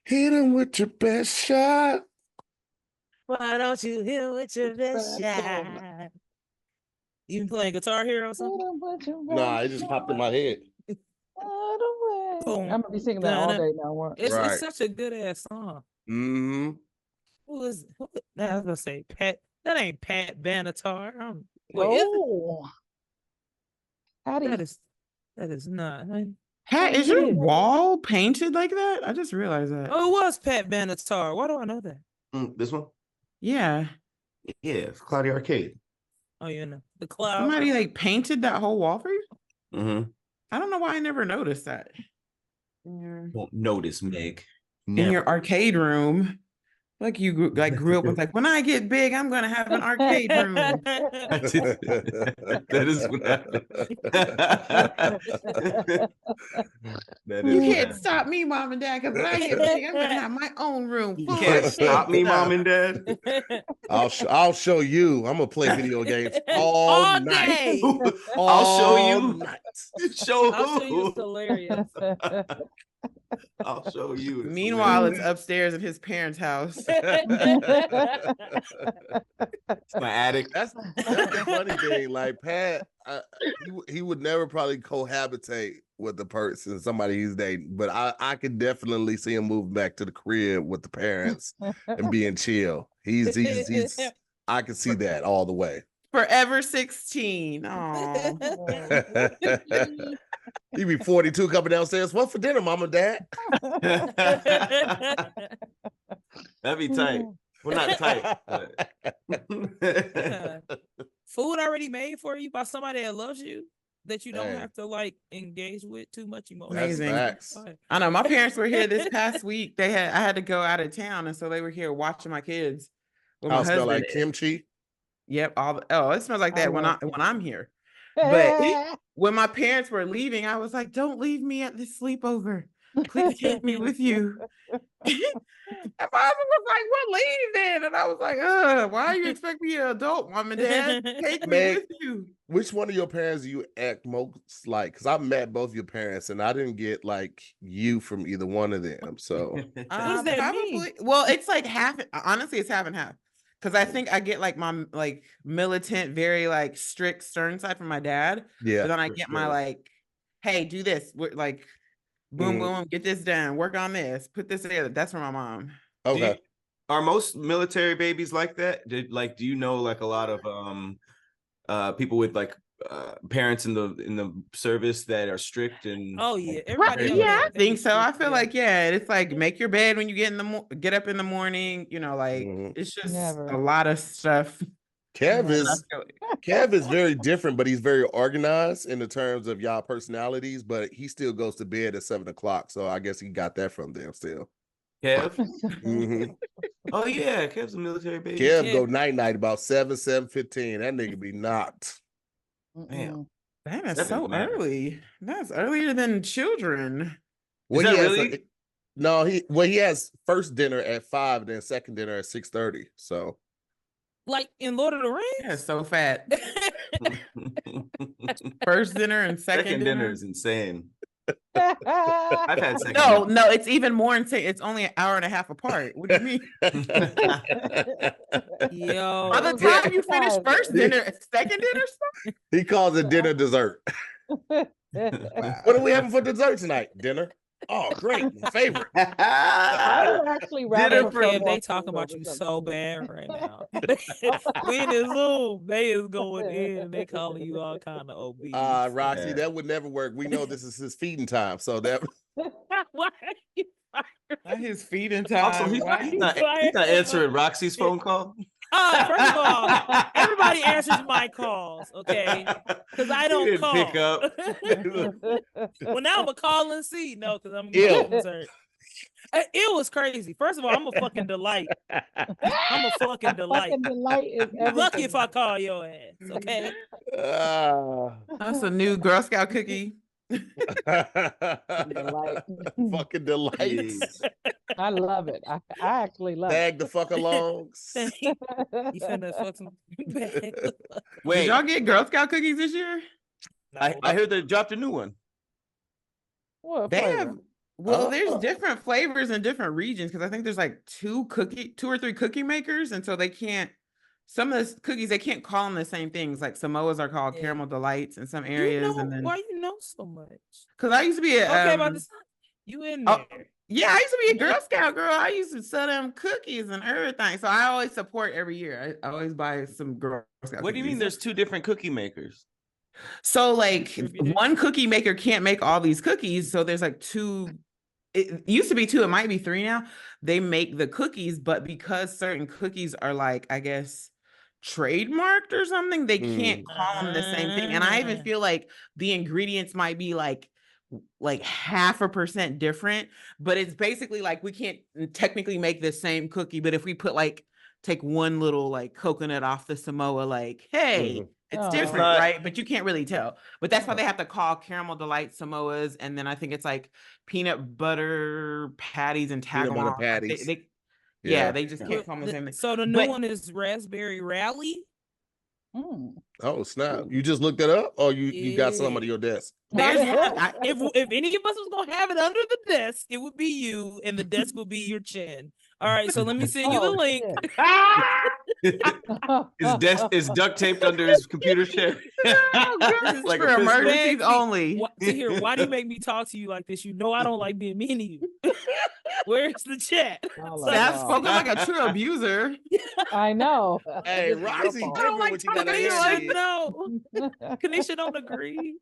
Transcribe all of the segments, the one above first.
Hit him with your best shot. Why don't you hit him with your best shot? You been playing Guitar Hero or something? Nah, it just popped in my head. I'm gonna be singing that all day now. It's such a good ass song. Mm-hmm. Who is? I was gonna say Pat. That ain't Pat Benatar. That is not. Pat, is your wall painted like that? I just realized that. Oh, it was Pat Benatar. Why do I know that? This one? Yeah. Yeah, it's Cloudy Arcade. Oh, you know the cloud. Somebody like painted that whole wall for you? Mm-hmm. I don't know why I never noticed that. Won't notice, Meg. In your arcade room. Like you grew up with like, when I get big, I'm gonna have an arcade room. That is what happened. You can't stop me, Mom and Dad, because when I get big, I'm gonna have my own room. You can't stop me, Mom and Dad. I'll show you. I'm gonna play video games all night. I'll show you. I'll show you. It's hilarious. I'll show you. Meanwhile, it's upstairs in his parents' house. It's my attic. That's the funny thing. Like Pat, he would never probably cohabitate with the person, somebody he's dating. But I could definitely see him move back to the crib with the parents and being chill. He's I can see that all the way. Forever 16. Oh. He be 42 coming downstairs. What for dinner, Mom and Dad? That'd be tight. Well, not tight. But... Food already made for you by somebody that loves you, that you don't have to like engage with too much emotion. Amazing. I know my parents were here this past week. I had to go out of town, and so they were here watching my kids. I'll smell like kimchi. Yep. It smells like that when I'm here. But when my parents were leaving, I was like, "Don't leave me at this sleepover. Please take me with you." And my husband was like, "Well, leave then." And I was like, why you expect me an adult, Mom and Dad? Take me with you. Which one of your parents do you act most like? Because I met both your parents, and I didn't get like you from either one of them. So what does that mean? Well, it's like half. Honestly, it's half and half. Because I think I get like my like militant, very like strict, stern side from my dad. Yeah. But then I get my like, hey, do this. We're like, boom, boom, get this done. Work on this. Put this together. That's from my mom. Okay. Are most military babies like that? Do you know like a lot of people with like parents in the service that are strict and everybody I think so. I feel like it's like make your bed when you get up in the morning, like it's just a lot of stuff. Kev is very different, but he's very organized in the terms of y'all personalities, but he still goes to bed at 7:00, so I guess he got that from them still. Kev? Oh yeah, Kev's a military baby. Kev go night about 7:15. That nigga be knocked. Damn. That's so early. That's earlier than children. Well, is that really? No, he has first dinner at 5, then second dinner at 6:30. So, like in Lord of the Rings, that's so fat. First dinner and second dinner is insane. I've had second. No, it's even more insane. It's only an hour and a half apart. What do you mean? Yo, by the time you finish first dinner, second dinner stuff? He calls it dinner dessert. What are we having for dessert tonight? Dinner. Oh, great. My favorite. I would actually rather they talking about you so bad right now. We in this room, they is going in. They calling you all kind of obese. Roxy, that would never work. We know this is his feeding time, so that. Why are you not his feeding time. Also, he's not answering Roxy's phone call. First of all, everybody answers my calls, okay? Because I don't call. Pick up. Well, now I'm a call and see. No, because I'm concerned. It was crazy. First of all, I'm a fucking delight. I'm a fucking delight. You're lucky if I call your ass, okay? That's a new Girl Scout cookie. Fucking delight. I love it. I actually love it. The fuck along. You finna fuck some bag. Wait, did y'all get Girl Scout cookies this year? I heard they dropped a new one. What they flavor? have Well, there's different flavors in different regions because I think there's like 2 or 3 cookie makers, and so they can't. Some of the cookies they can't call them the same things. Like Samoas are called caramel delights in some areas, and then why you know so much? Because I used to be you in there? Yeah, I used to be a Girl Scout girl. I used to sell them cookies and everything. So I always support every year. I always buy some Girl Scout. What do you mean? There's 2 different cookie makers? So like one cookie maker can't make all these cookies. So there's like 2. It used to be 2. It might be 3 now. They make the cookies, but because certain cookies are like, I guess, trademarked or something, they can't call them the same thing. And I even feel like the ingredients might be like 0.5% different, but it's basically like we can't technically make the same cookie, but if we put like take one little like coconut off the Samoa, like, hey, it's different, right? But you can't really tell. But that's why they have to call caramel delight Samoas, and then I think it's like peanut butter patties and tag peanut butter patties. They just can't call them the same thing. So the new one is raspberry rally. Oh snap! You just looked it up, or you got some under your desk? If any of us was gonna have it under the desk, it would be you, and the desk would be your chin. All right, so let me send you the link. Is duct taped under his computer chair? Like for emergencies only. Why do you make me talk to you like this? You know I don't like being mean to you. Where's the chat? That's spoken like a true abuser. I know. Hey, Roxy, I don't like talking to you like no. Kanisha don't agree.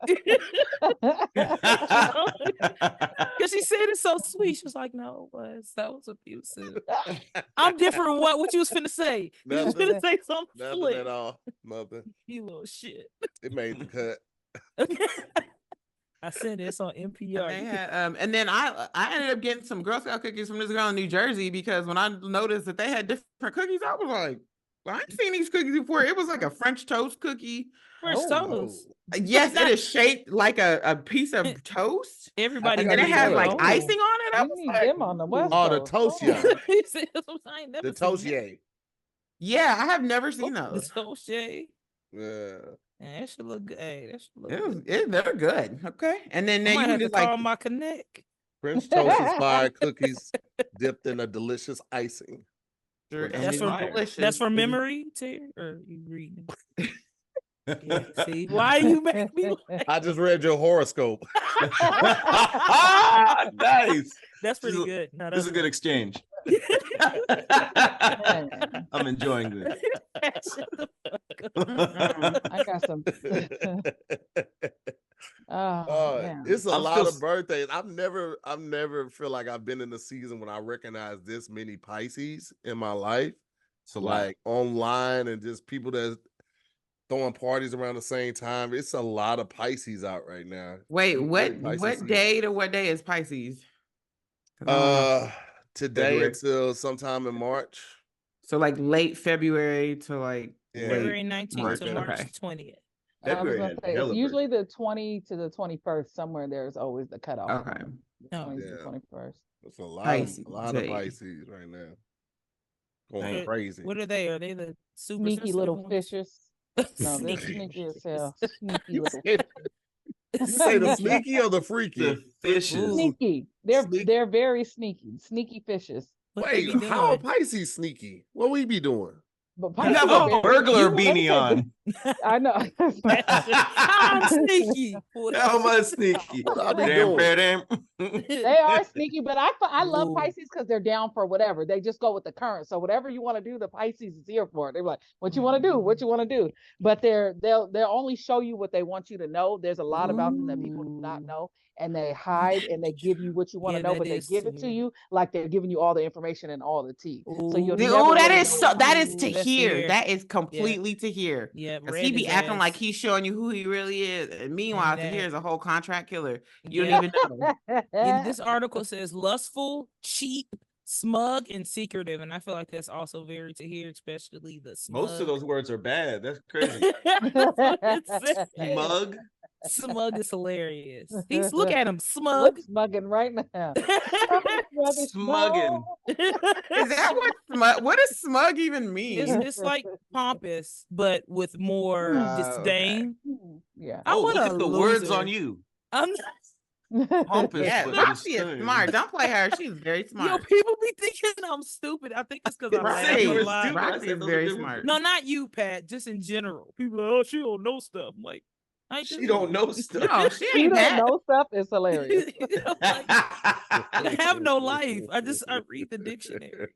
Because she said it so sweet. She was like, no, that was abusive. I'm different. What you was finna say? You was finna say something Nothing at all. Nothing. You little shit. It made the cut. I said this on NPR. And then I ended up getting some Girl Scout cookies from this girl in New Jersey because when I noticed that they had different cookies, I was like, well, I ain't seen these cookies before. It was like a French toast cookie. French toast. Yes, it is shaped like a piece of toast. Everybody, and then it has like icing on it. I was like, them on the West the toast, yeah. The toast, yeah. I have never seen those. The toast, yeah. Yeah, that should look good. Hey, that should look they're good. Okay, and then you can just call my connect. French toast inspired cookies dipped in a delicious icing. Sure, that's for memory, too, or you reading? Yeah, see, why you make me? I just read your horoscope. Nice. That's pretty good. No, this is a good exchange. I'm enjoying this. I got some. It's a lot of birthdays. I've never feel like I've been in a season when I recognize this many Pisces in my life. So like online and just people that throwing parties around the same time. It's a lot of Pisces out right now. Wait, what day to what day is Pisces? Today until sometime in March. So like late February to like February 19th to March 20th. It's usually the 20 to the 21st. Somewhere there's always the cutoff. Okay. 20 to 21st. It's a lot of Pisces right now. Going crazy. What are they? Are they the super sneaky little ones? Fishes? No, they're sneaky as hell. Sneaky little. You say the sneaky or the freaky? The fishes. Sneaky. They're very sneaky. Sneaky fishes. Wait, how are Pisces sneaky? What we be doing? But you have a burglar beanie on. I know. I'm sneaky. How am I sneaky? They are sneaky, but I love Pisces because they're down for whatever. They just go with the current. So whatever you want to do, the Pisces is here for it. They're like, what you want to do? What you want to do? But they'll only show you what they want you to know. There's a lot about them that people do not know. And they hide and they give you what you want to know, but they give it to you like they're giving you all the information and all the tea. So you'll that is to hear. That is completely to hear. Yeah, because he be acting like he's showing you who he really is, and meanwhile, to hear is a whole contract killer. You don't even know. And this article says lustful, cheap, smug, and secretive, and I feel like that's also very to hear, especially the smug. Most of those words are bad. That's crazy. Smug. Smug is hilarious. Look at him, smug. Smugging right now. Smugging. Is that what does smug even mean? It's like pompous, but with more disdain. Okay. Yeah. Look at the words on you. Pompous, Yeah, but Roxy is discerning. smart. Don't play her. She's very Yo, smart. people be thinking I'm stupid. I think it's because I laugh Say you a were lot. stupid. I Roxy said is those are very different. smart. No, not you, Pat. Just in general. People are, oh, she don't know stuff. I'm like, I She do. don't know stuff. No, she You ain't don't that. know stuff is hilarious. I'm like, I have no life. I read the dictionary.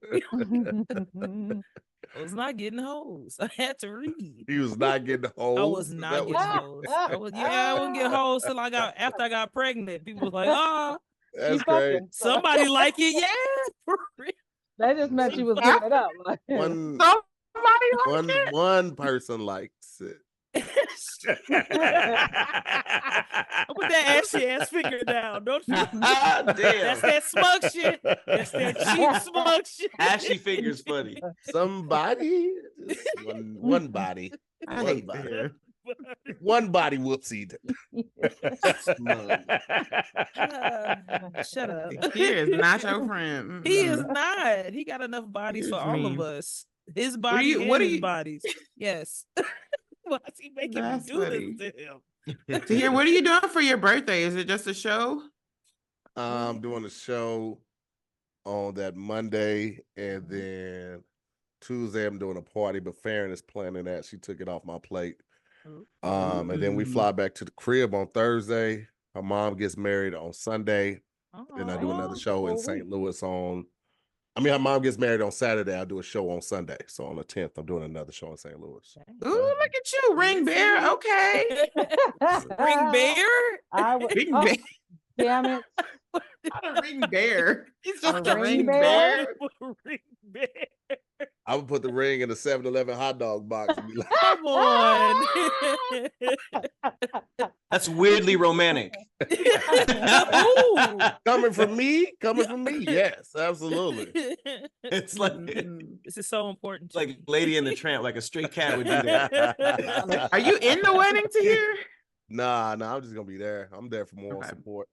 I was not getting hoes. I had to read. He was not getting hoes. I was not getting hoes. I wouldn't get hoes till after I got pregnant. People was like, oh, That's You great. fucking- somebody like it. Yeah, for real. That just meant you was giving it up. Like, One person likes it. I put that ashy ass finger down, don't you? Damn. That's that smug shit. That's that cheap smug shit. Ashy finger's funny. Somebody, one body, I one hate body, Bear. one body whoopsie. Shut up. Here is not your friend. He is Mm-mm. not. He got enough bodies for Here's all me. of us. His body what and are his you- bodies. Yes. Why is he making me That's do funny. this to him? So here, what are you doing for your birthday? Is it just a show? I'm doing a show on that Monday, and then Tuesday I'm doing a party. But Farron is planning that. She took it off my plate. And then we fly back to the crib on Thursday. Her mom gets married on Sunday. Then I do another show in St. Louis on. I mean, her mom gets married on Saturday. I'll do a show on Sunday. So on the 10th, I'm doing another show in St. Louis. Ooh, look at you, Ring Bear. Okay. Ring Bear? I would. Ring Oh, Bear. damn it! Not a Ring Bear. He's just A a ring Ring bear? Bear. Ring Bear. I would put the ring in the 7-Eleven hot dog box and be like, Come on. That's weirdly romantic. Ooh. coming from me, yes, absolutely. It's like This is so important. it's like Lady and the Tramp, like a stray cat would do that. Are you in the wedding to hear? Nah, I'm just gonna be there. I'm there for moral Okay. support.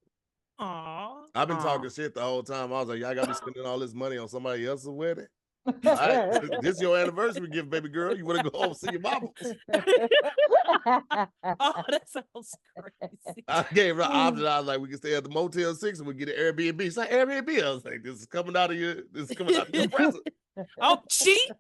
Aw. I've been Aw. talking shit the whole time. I was like, y'all got me spending all this money on somebody else's wedding. This your anniversary gift, baby girl. You want to go home and see your mama? Oh, that sounds crazy. I gave her the option. I was like, we can stay at the Motel 6 and we get an Airbnb. She's like, Airbnb. I was like, this is coming out of your present. Oh, cheap.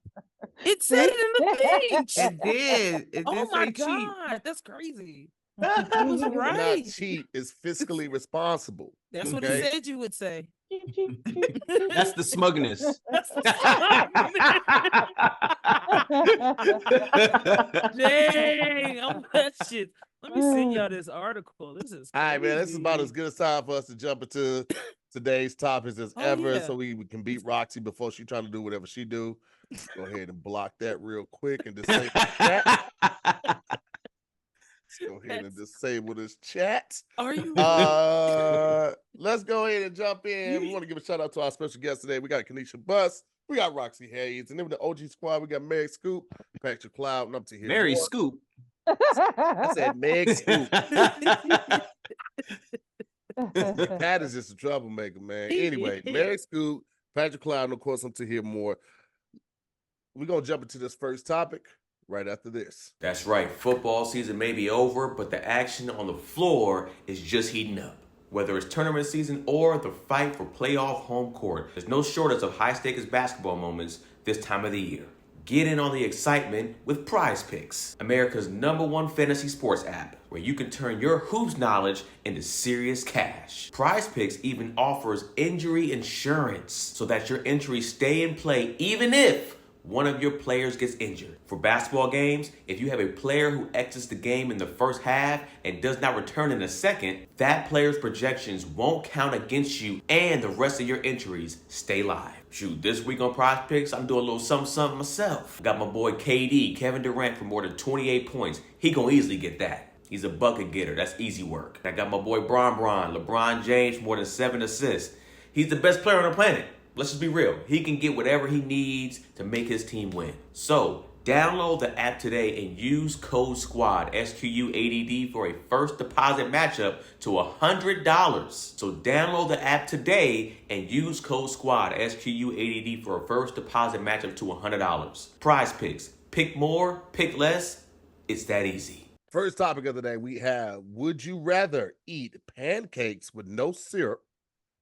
It said it in the thing. It did. It did Oh my say cheap. God, that's crazy. That was Not right. cheap. It's fiscally responsible. That's what Okay. he said you would say. That's the smugness. Dang, I'm that shit. Let me send y'all this article. This is All right, man. This is about crazy. as good a time for us to jump into today's topics as Oh, ever, yeah. so we can beat Roxy before she trying to do whatever she do. Go ahead and block that real quick and disable chat. Let's go ahead and disable this chat. Are you? Let's go ahead and jump in. We want to give a shout out to our special guest today. We got Kanisha Buss, we got Roxxy Hayes, and then with the OG squad, we got Meg Scoop, Patrick Cloud, and up to here. Mary Scoop. I said Meg Scoop. Pat is just a troublemaker, man. Anyway, Mary Scoop, Patrick Cloud, and of course, I'm to hear more. We're gonna jump into this first topic right after this. That's right, football season may be over, but the action on the floor is just heating up. Whether it's tournament season or the fight for playoff home court, there's no shortage of high-stakes basketball moments this time of the year. Get in on the excitement with Prize Picks, America's #1 fantasy sports app, where you can turn your hoops knowledge into serious cash. Prize Picks even offers injury insurance so that your entries stay in play even if one of your players gets injured. For basketball games, if you have a player who exits the game in the first half and does not return in the second, that player's projections won't count against you and the rest of your entries stay live. Shoot, this week on Prize Picks, I'm doing a little something myself. Got my boy KD, Kevin Durant, for more than 28 points. He gonna easily get that. He's a bucket getter. That's easy work. I got my boy LeBron James, for more than 7 assists. He's the best player on the planet. Let's just be real. He can get whatever he needs to make his team win. So, download the app today and use code SQUADD, SQUADD, for a first deposit matchup to $100. So download the app today and use code SQUADD, SQUADD, for a first deposit matchup to $100. Prize Picks. Pick more, pick less. It's that easy. First topic of the day we have: would you rather eat pancakes with no syrup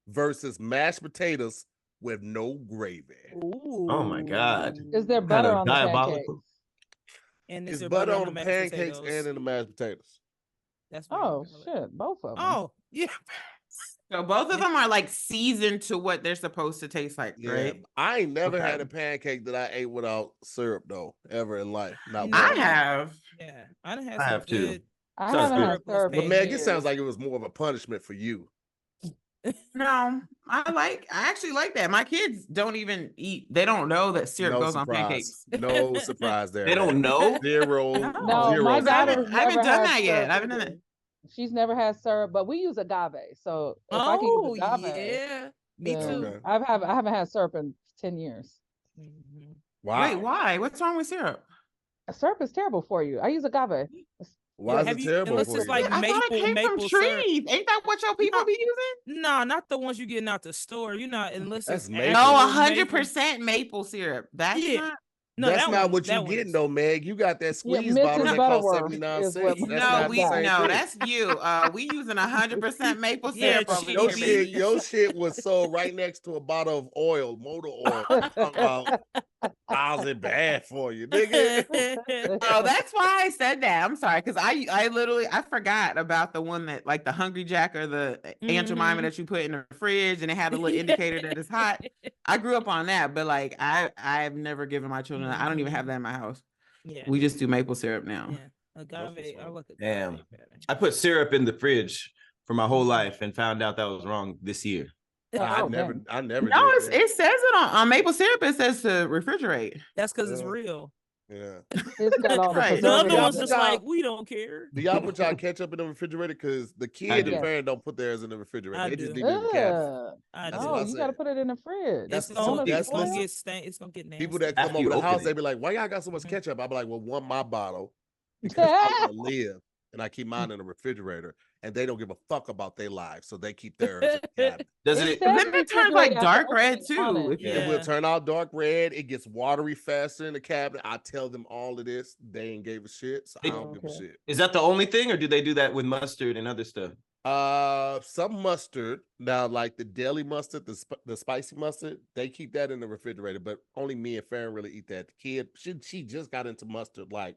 versus mashed potatoes with no gravy? Ooh. Oh my God. Is there Kind butter of on the pancakes? diabolical. And It's is there butter on the the mashed pancakes potatoes? and in the mashed potatoes. That's what Oh shit, both of them. Oh, yeah. So both of them are like seasoned to what they're supposed to taste like, Yeah, right? I ain't never Okay. had a pancake that I ate without syrup though, ever in life. Not No. I one. have. Yeah, I done had I some have too. good I Sounds haven't good. had syrup But in Meg, it years. sounds like it was more of a punishment for you. No, I actually like that. My kids don't even eat, they don't know that syrup No goes on surprise. pancakes. No surprise there. They don't Meg. know? Zero. No, Zero my surprise. daughter's I haven't never done had that yet. syrup I haven't done either. that. She's never had syrup, but we use agave. So if I can Oh, use agave, yeah. Me then too. Okay. I haven't had syrup in 10 years. Mhm. Wow. Wait, why? What's wrong with syrup? Syrup is terrible for you. I use agave. Why is Have it you- terrible unless for it's you? like I thought it came from maple trees. syrup. Ain't that what your people No. be using? No, not the ones you getting out the store. You're not unless That's it's maple. No, actual 100% maple syrup. That's Yeah. not. No, That's that not one- what that you one getting is- though, Meg. You got that Yeah, squeeze bottle Mrs. that costs Butterworth 79 is cents. what That's we No, not use. the same thing. that's you. We using 100% maple Yeah, syrup over Your here. your shit was sold right next to a bottle of oil, motor oil. Talking about how's it bad for you, nigga? Oh, that's why I said that. I'm sorry, because I literally I forgot about the one that like the Hungry Jack or the Aunt Jemima Mhm. that you put in the fridge and it had a little indicator that it's hot. I grew up on that, but like I've never given my children that. I don't even have that in my house. Yeah. We just do maple syrup now. Yeah. Agave. I like agave Damn. better. I put syrup in the fridge for my whole life and found out that was wrong this year. I Oh, never dang. I never No, did that. it says it on maple syrup. It says to refrigerate. That's because it's Yeah. real. Yeah. It's got all the Right. The other preservatives one's in just it. like, we don't care. Do y'all put y'all ketchup in the refrigerator? Because the I kid do. and parent don't put theirs in the refrigerator. I They just do. leave it in the cabinet. Ugh. I That's do. what I No, you got to said. put it in the fridge. It's Don't gonna let it that's spoil. get stained. It's gonna get nasty. People that come After over you the open house, it. they be like, "Why y'all got so much Mhm. ketchup?" I be like, "Well, one, my bottle, because I want to live, and I keep mine in the refrigerator, and they don't give a fuck about their lives, so they keep theirs in the cabinet. Does It it? says Then it turns like refrigerate after dark red opening on too. it. If you- It will Yeah. turn out dark red. It gets watery faster in the cabinet. I tell them all of this. They ain't gave a shit, so I don't give a Okay. shit. Is that the only thing, or do they do that with mustard and other stuff? Some mustard now, like the deli mustard, the spicy mustard, they keep that in the refrigerator. But only me and Farron really eat that. The kid, she just got into mustard like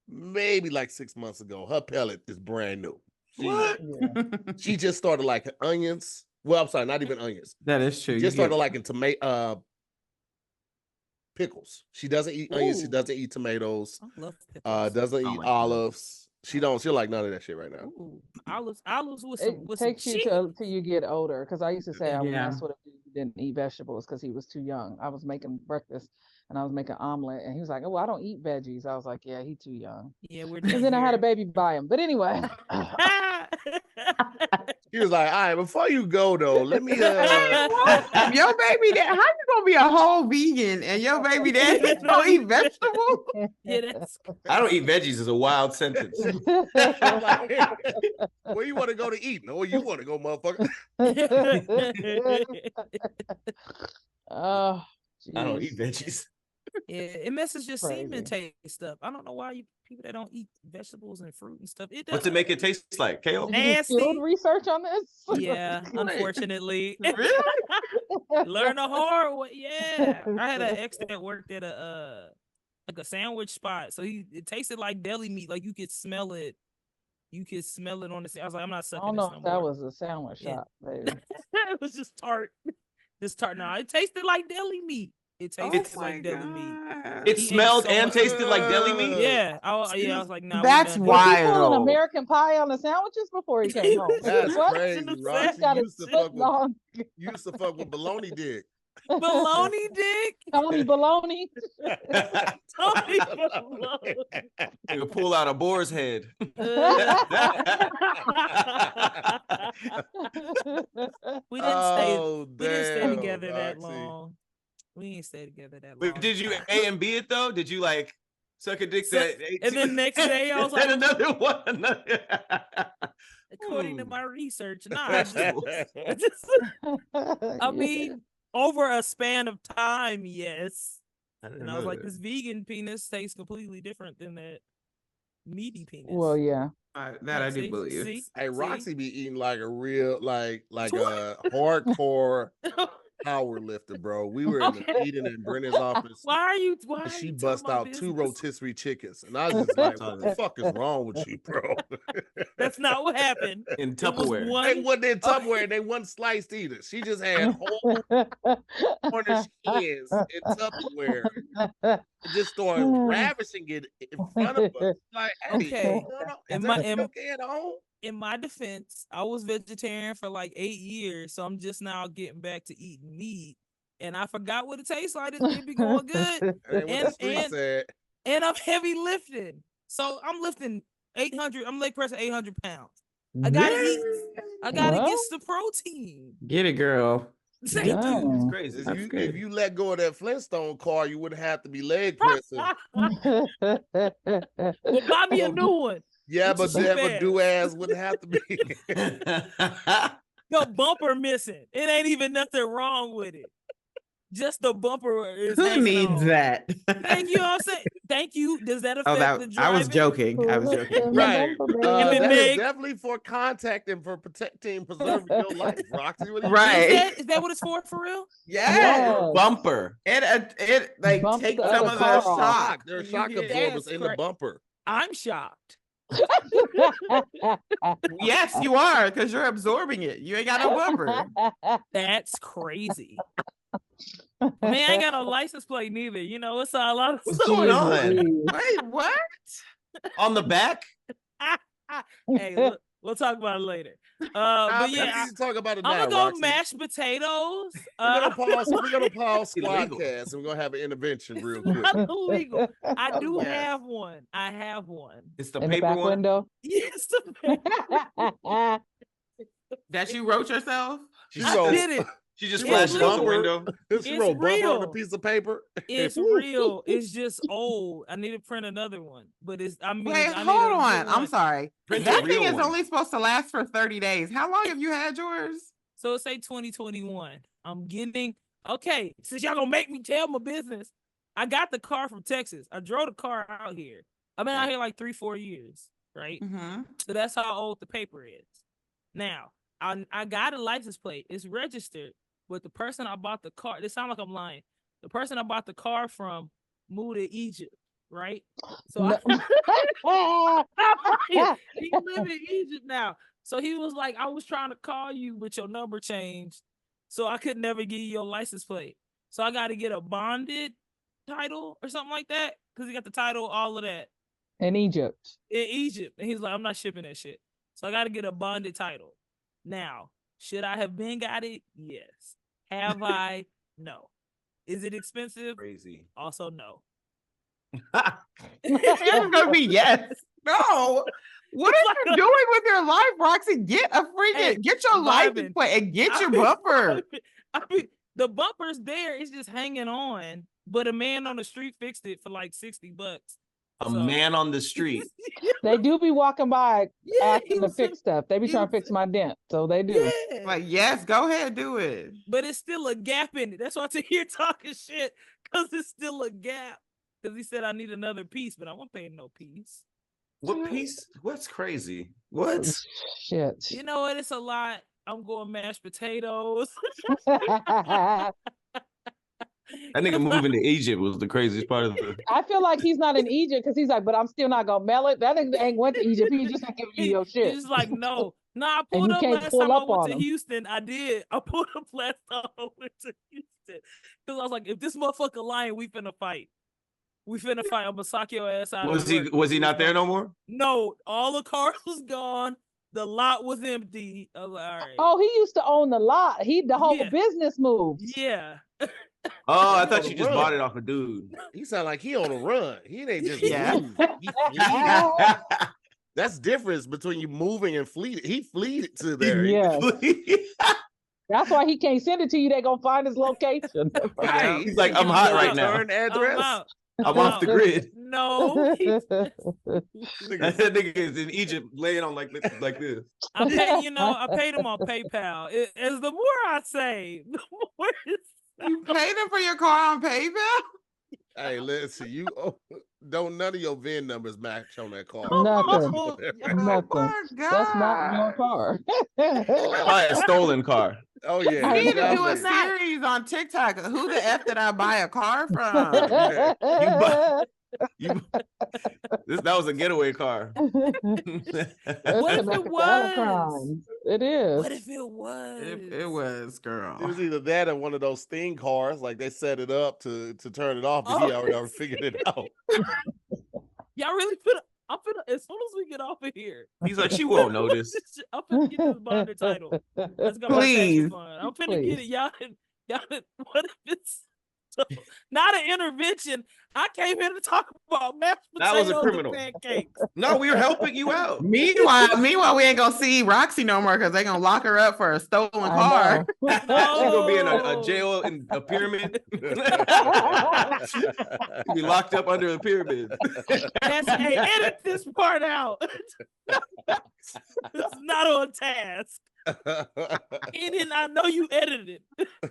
maybe like 6 months ago. Her pellet is brand new. What? Yeah. She just started liking onions. Well, I'm sorry, not even onions. That is true. She You just started get- liking tomato pickles. She doesn't eat onions. She Ooh. doesn't eat tomatoes. I love pickles. Doesn't Oh eat my God. olives. She'll like none of that shit right now. Ooh, olives with It some takes you cheese. till you get older. Because I used to say I would Yeah. mess with a dude who didn't eat vegetables because he was too young. I was making breakfast and I was making omelet, and he was like, "Oh, I don't eat veggies." I was like, "Yeah, he too young." Yeah, we're And done then I had a here. baby by him. But anyway, She was like, "All right, before you go though, let me If your baby dad, how you gonna be a whole vegan and your baby daddy don't eat vegetables? Yeah, that's I don't eat veggies is a wild sentence. where you want to go to eat? No, you want to go, motherfucker." Oh, I don't geez. eat veggies. Yeah, it messes your semen Crazy. taste up. I don't know why people that don't eat vegetables and fruit and stuff. It does. What's it make it taste like? Kale? Did you do field Nasty. research on this? Yeah, unfortunately. Really? Learn the hard way. Yeah. I had an ex that worked at a like a sandwich spot. So it tasted like deli meat. Like you could smell it. You could smell it on the. I was like, I'm not I sucking don't this know no if that more. was a sandwich Yeah. shop, baby. It was just tart. Just tart. No, it tasted like deli meat. It tasted It's like deli meat. It He ate smelled so and much- tasted like deli meat? Yeah. I was like, nah. That's we Was done. he pulling wild. American pie on the sandwiches before he came home? That's What? crazy, He's Roxy. He's got You his used to foot fuck with long. you used to fuck with baloney dick. Bologna dick. Tony Baloney. Tony Bologna. You would pull out a boar's head. We didn't stay damn, together that Roxy. long. We ain't stay together that long. But did you A and B it though? Did you like suck a dick So- that ate and then two- next day I was and like- another one. According to Hmm. my research, nah. I mean, over a span of time, yes. And I was like, this vegan penis tastes completely different than that meaty penis. Well, yeah. That I do believe. Hey, Roxy be eating like a real, like a hardcore power lifter, bro. We were in the Eden and Brenna's office. Why and she you bust out business? 2 rotisserie chickens, and I was just like, "What the fuck is wrong with you, bro?" That's not what happened. In Tupperware. They wasn't in Tupperware. They wasn't sliced either. She just had whole Cornish hens in Tupperware. And just started ravishing it in front of us. Like, hey, Okay. is that okay at home? In my defense, I was vegetarian for like 8 years, so I'm just now getting back to eating meat, and I forgot what it tastes like. It be going good, and I'm heavy lifting, so I'm lifting 800. I'm leg pressing 800 pounds. I gotta eat. I gotta get some protein. Get it, girl. Thank you. It's crazy. If you let go of that Flintstone car, you wouldn't have to be leg pressing. Well, buy me a new one. Yeah, but that do ass wouldn't have to be. The bumper missing. It ain't even nothing wrong with it. Just the bumper is. Who needs on. that? Thank you. I'm saying thank you. Does that affect the driving? I was joking. Right. That is definitely for contact and for protecting, preserving your life, Roxy. Right. Is that what it's for real? Yeah. Bumper. It like take some of the shock. There's shock absorbers in the bumper. I'm shocked. Yes, you are, because you're absorbing it. You ain't got no bumper. That's crazy. Man, I ain't got no license plate neither. You know, it's a lot of what's going on. Wait, what? On the back? Hey, look, we'll talk about it later. But yeah, talk about it now, I'm gonna go Roxy. mashed potatoes. We're gonna pause podcast and we're gonna have an intervention real quick. Not illegal. I do have one. I have one. It's the in paper the back one. window. Yes, the paper. That you wrote yourself? I did it. She just flashed it out the window. She wrote bumper on a piece of paper. It's real. It's just old. I need to print another one. But it's Wait, hold on. I'm sorry. Print that thing is one. only supposed to last for 30 days. How long have you had yours? So it say 2021. I'm getting okay. Since y'all gonna make me tell my business, I got the car from Texas. I drove the car out here. I've been out here like 3-4 years, right? Mm-hmm. So that's how old the paper is. Now, I got a license plate. It's registered. But the person I bought the car, this sounds like I'm lying. The person I bought the car from moved to Egypt, right? So he live in Egypt now. So he was like, I was trying to call you, but your number changed. So I could never give you your license plate. So I got to get a bonded title or something like that. Because he got the title, all of that. In Egypt. In Egypt. And he's like, I'm not shipping that shit. So I got to get a bonded title. Now, should I have been got it? Yes. Have I? No. Is it expensive? Crazy. Also, no. It's gonna be yes. No. What are you doing with your life, Roxy? Get a freaking get your license plate and get your bumper. I mean, the bumper's there. It's just hanging on. But a man on the street fixed it for like $60. A man on the street. They do be walking by asking to fix stuff. They be trying to fix my dent. So they do. Yeah. Like, yes, go ahead, do it. But it's still a gap in it. That's why I'm here talking shit. Because it's still a gap. Because he said I need another piece, but I won't pay no piece. What piece? What's crazy? What? Shit. You know what? It's a lot. I'm going mashed potatoes. That nigga moving to Egypt was the craziest part of the. I feel like he's not in Egypt because he's like, but I'm still not gonna mail it. That nigga ain't went to Egypt. He just ain't giving you your shit. He's like, no. I pulled up last time I went to Houston. I did. I pulled up last time I went to Houston. Because I was like, if this motherfucker lying, we finna fight. We finna fight. I'm gonna sock your ass out. Was he not there no more? No, all the cars was gone. The lot was empty. I was like, all right. Oh, he used to own the lot. The whole business moved. Yeah. Oh, I thought you just bought it off a dude. He sound like he on a run. He ain't just That's difference between you moving and fleeing. He fleed to there. Yeah. That's why he can't send it to you. They gonna find his location. Right. He's like, I'm hot right now. Address. I'm off the grid. No. That nigga is in Egypt laying on like this. I paid him on PayPal. As the more I say, the more you paid him for your car on PayPal? Hey, listen, Don't none of your VIN numbers match on that car. Nothing. Oh Nothing. my That's not your car. Probably a stolen car. Oh You yeah, need to do a definitely. series on TikTok. Who the F did I buy a car from? That was a getaway car. What if it was? It is. What if it was? It was, girl. It was either that or one of those Sting cars, like they set it up to turn it off, but he already figured it out. Y'all really put. I'm finna, as soon as we get off of here. He's like, she won't notice. I'm finna get this bonder title. Let's go. Please. I'm finna get it. Y'all, what if it's not an intervention? I came here to talk about mashed potatoes That was a criminal. and pancakes. No, we were helping you out. Meanwhile, we ain't gonna see Roxy no more because they gonna lock her up for a stolen car. She's gonna be in a jail in a pyramid. Be locked up under a pyramid. Hey, edit this part out. It's not on task. Kenan, I know you edited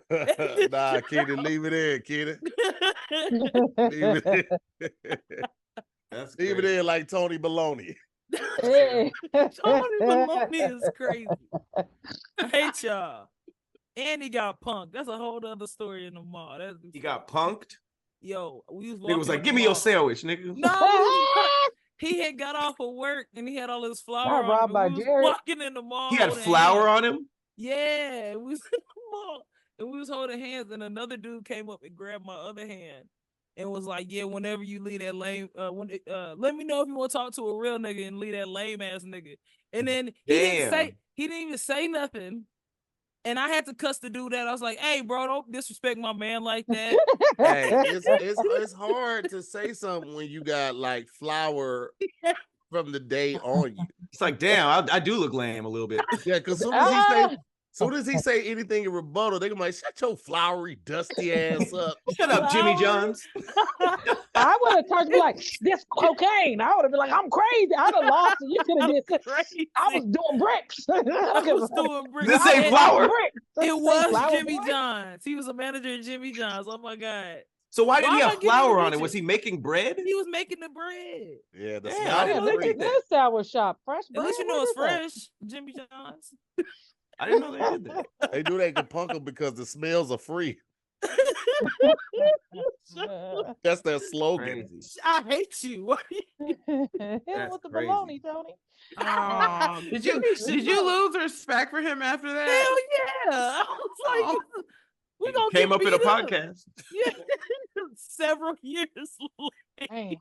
it. Nah, Kenan, leave it in, Kenan. Leave it in. Leave it in like Tony Baloney. Hey. Tony Baloney is crazy. I hate y'all. And he got punked. That's a whole other story in the mall. He got punked? Yo, we was It was like, give me your sandwich, nigga. No, he had got off of work and he had all his flour on him. We was walking in the mall. He had flour on him? Yeah, we was in the mall and we was holding hands, and another dude came up and grabbed my other hand and was like, "Yeah, whenever you leave that lame, let me know if you want to talk to a real nigga and leave that lame ass nigga." And then he didn't even say nothing. And I had to cuss the dude out. I was like, "Hey, bro, don't disrespect my man like that." Hey, it's hard to say something when you got like from the day on you. It's like, damn, I do look lame a little bit. Yeah, because soon as he say anything in rebuttal, they gonna be like, shut your flowery, dusty ass up. Shut up, Jimmy Johns. I would have touched like, this cocaine. I would have been like, I'm crazy. I'd have lost it. You could have did crazy. I was doing bricks. I was doing bricks. This ain't flour. It was Jimmy Johns. He was a manager at Jimmy Johns. Oh my God. So why did he have flour on it? Was he making bread? He was making the bread. Yeah, that's look at this sour shop. Fresh bread. At least you know it's fresh. Jimmy Johns. I didn't know they did that. They do that to punk them because the smells are free. That's their slogan. Crazy. I hate you. Hit him with the baloney, Tony. Oh, did you lose respect for him after that? Hell yeah! I was like, we gonna came up in a podcast. Yeah, several years later.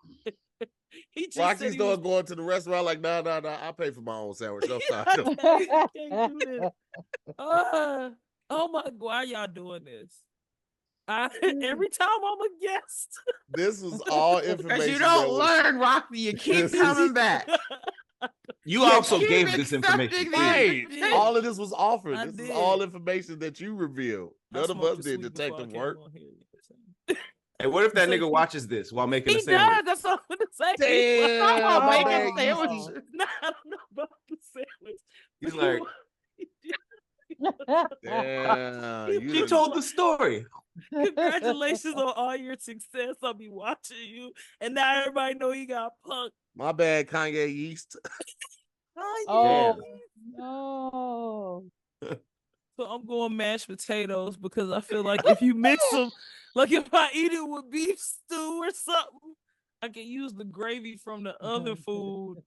Roxy started going to the restaurant like, nah, I pay for my own sandwich. No, oh my, why y'all doing this? Every time I'm a guest. This was all information. Because you don't learn, Roxy. You keep coming back. You also gave this information. Right. All of this was offered. This is all information that you revealed. None of us did detective work. Hey, what if that nigga watches this while making a sandwich? He does. That's what I'm gonna say. Damn, making sandwiches. No, I don't know about the sandwich. He's like, damn, you told the story. Congratulations on all your success. I'll be watching you, and now everybody know you got punked. My bad, Kanye Yeast. Oh no. So I'm going mashed potatoes because I feel like if you mix them, like if I eat it with beef stew or something, I can use the gravy from the other food.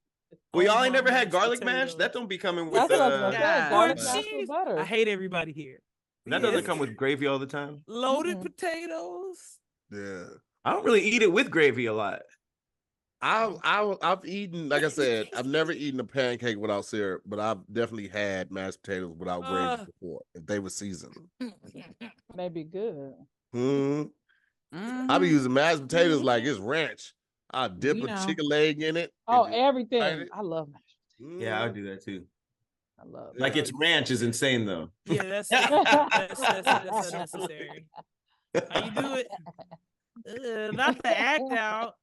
Well, y'all ain't never had garlic mash? That don't be coming with or cheese. I hate everybody here. That doesn't come with gravy all the time. Loaded potatoes. Yeah. I don't really eat it with gravy a lot. I've eaten, like I said, I've never eaten a pancake without syrup, but I've definitely had mashed potatoes without gravy before, if they were seasoned. May be good. I be using mashed potatoes like it's ranch. I dip a chicken leg in it. Oh, everything. I love mashed potatoes. Yeah, I would do that too. I love it. Like it's ranch is insane though. Yeah, that's unnecessary. How you do it? Not the act out.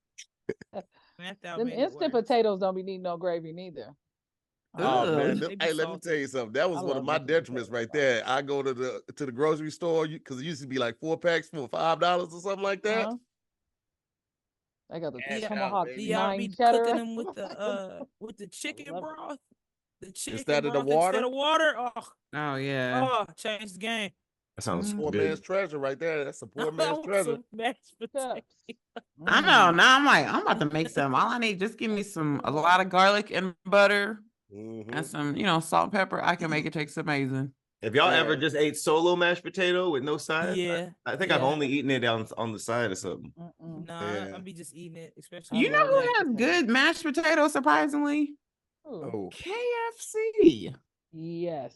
Them instant potatoes don't be needing no gravy neither. Oh man, hey, let me tell you something. That was one of my detriments right there. I go to the grocery store because it used to be like 4 packs for $5 or something like that. I got the Cash out, tomahawk baby. Do y'all be 9 cheddar. cooking them with the chicken love it. broth? The chicken Instead of the broth instead water? of water? Oh yeah. Oh, change the game. That sounds Mm. Poor good. man's treasure right there. That's a poor I man's want treasure. some mashed potatoes. I know. Now I'm like, I'm about to make some. All I need, just give me a lot of garlic and butter Mhm. and some, salt and pepper. I can make it taste amazing. If y'all Yeah. ever just ate solo mashed potato with no side, Yeah. I think I've yeah. only eaten it on the side or something. Nah, Yeah. I'll be just eating it, especially. You know who love has good mashed potatoes? Surprisingly, Oh, KFC. Yes.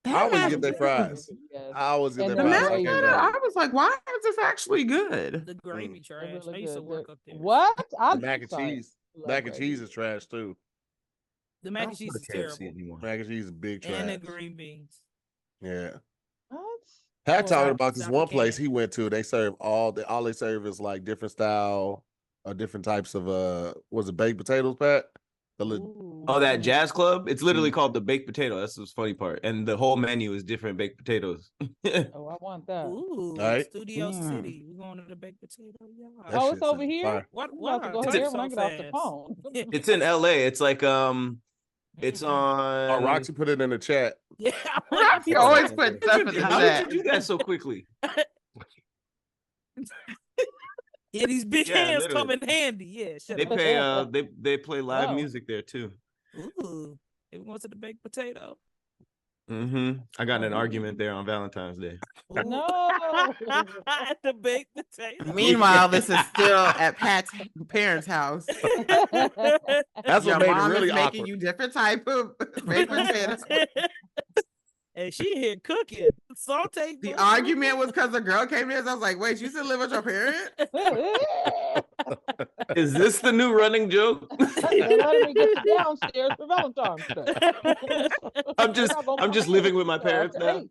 I always mashed get their fries. Yes. I always get And their The the fries. mashed I can't gravy. potato. judge I was like, why is this actually good? The gravy They're trash. really I used to good. work They're- up there. What? The mac and sorry. cheese. Love Mac and gravy. cheese is trash too. The mac and cheese is terrible. Anymore. Mac and cheese is big trash. And the green beans. Yeah. What? Pat Well, talking South- about this South one place can. he went to. They serve all they serve is like different style or different types of was it baked potatoes, Pat? Ooh. Oh, that jazz club? It's literally Mhm. called the baked potato. That's the funny part. And the whole menu is different baked potatoes. Oh, I want that. Ooh, Right. Studio Mm. City. We're going to the baked potato. Yeah. That Oh, shit it's over sounds here? fire. What? I'm Why about to go are there you when I so get off the fast? phone. It's in LA. It's like it's on Oh, Roxy put it in the chat. Yeah. Roxy always put stuff in the How chat. did you do that so quickly? Yeah, these big Yeah, hands literally. come in handy. Yeah, shut They up. pay they play live Wow. music there too. Ooh, it went to the baked potato. I got in an argument there on Valentine's Day. Ooh. No. At the baked potato. Meanwhile, this is still at Pat's parents' house. That's Your what made it mom really is making awkward. you different type of baked potato. And she here cooking, saute. The argument was because the girl came in. So I was like, wait, you still live with your parent? Is this the new running joke? They're letting me get you downstairs for Valentine's Day. I'm just living with my parents now.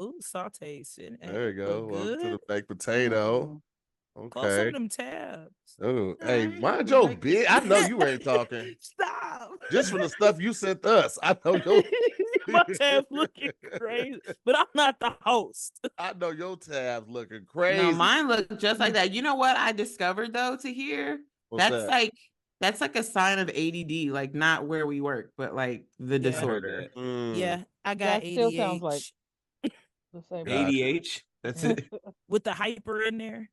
Ooh, saute shit. There you go. Look Welcome to the good. baked potato. Close Okay. on them tabs. Oh, hey, Alright, mind we your make big. I know you ain't talking. Stop. Just from the stuff you sent us. I know your My tabs looking crazy, but I'm not the host. I know your tabs looking crazy. No, mine look just like that. You know what I discovered though to hear? What's That's that? that's like a sign of ADD, like not where we work, but like the disorder. Yeah, I got That still sounds ADH like the same. Gotcha. ADH. That's it. with the hyper in there.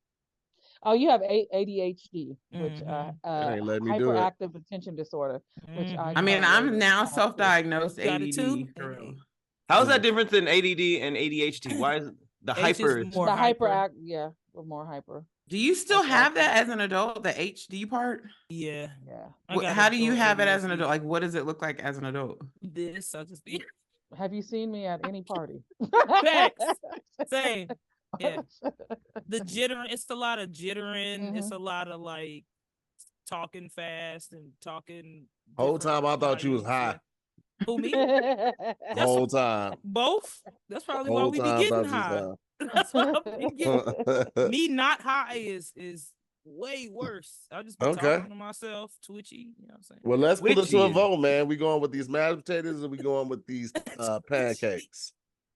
Oh, you have ADHD, which Mhm. That ain't letting me do it. hyperactive attention disorder, which Mhm. I mean, currently I'm now have too. self-diagnosed You got it ADD. too? for real. How is that different than ADD and ADHD? Why is the H is hyper? more The hyper. hyperact, yeah, we're more hyper. Do you still That's have awesome. that as an adult, the HD part? Yeah. Yeah. I got How do you adult have it as an ADHD. adult? Like, what does it look like as an adult? This, I just be Have you seen me at any party? Facts. Same. Yeah. The jittering, it's a lot of jittering. It's a lot of like talking fast and talking. Whole different time I thought you was volumes, high. yeah. Who, me? The whole time. Both. That's probably why Whole we be time getting thought high. you That's why I be getting was high. me not high is way worse. I'll just be Okay. talking to myself, twitchy. You know what I'm saying? Well, let's put it to a Witchy. vote, man. We going with these mashed potatoes or we going with these pancakes?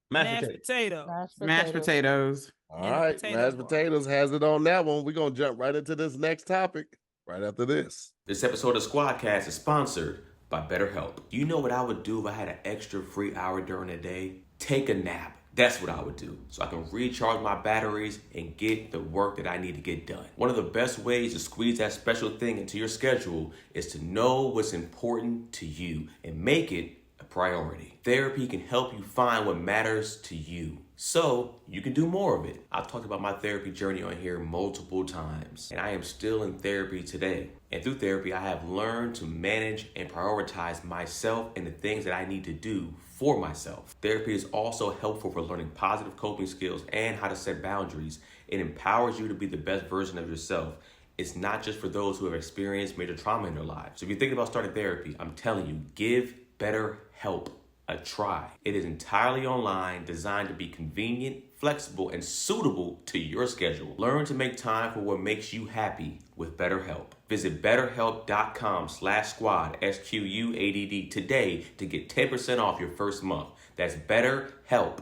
Mashed Mashed potato. potato. Mashed potatoes. All And a right, potato mashed bar. potatoes has it on that one. We're gonna jump right into this next topic right after this. This episode of SquADcast is sponsored by BetterHelp. You know what I would do if I had an extra free hour during the day? Take a nap. That's what I would do, so I can recharge my batteries and get the work that I need to get done. One of the best ways to squeeze that special thing into your schedule is to know what's important to you and make it a priority. Therapy can help you find what matters to you, so you can do more of it. I've talked about my therapy journey on here multiple times, and I am still in therapy today. And through therapy, I have learned to manage and prioritize myself and the things that I need to do for myself. Therapy is also helpful for learning positive coping skills and how to set boundaries. It empowers you to be the best version of yourself. It's not just for those who have experienced major trauma in their lives. So if you're thinking about starting therapy, I'm telling you, give BetterHelp a try. It is entirely online, designed to be convenient, flexible, and suitable to your schedule. Learn to make time for what makes you happy with BetterHelp. Visit betterhelp.com/squad, SQUADD today to get 10% off your first month. That's BetterHelp,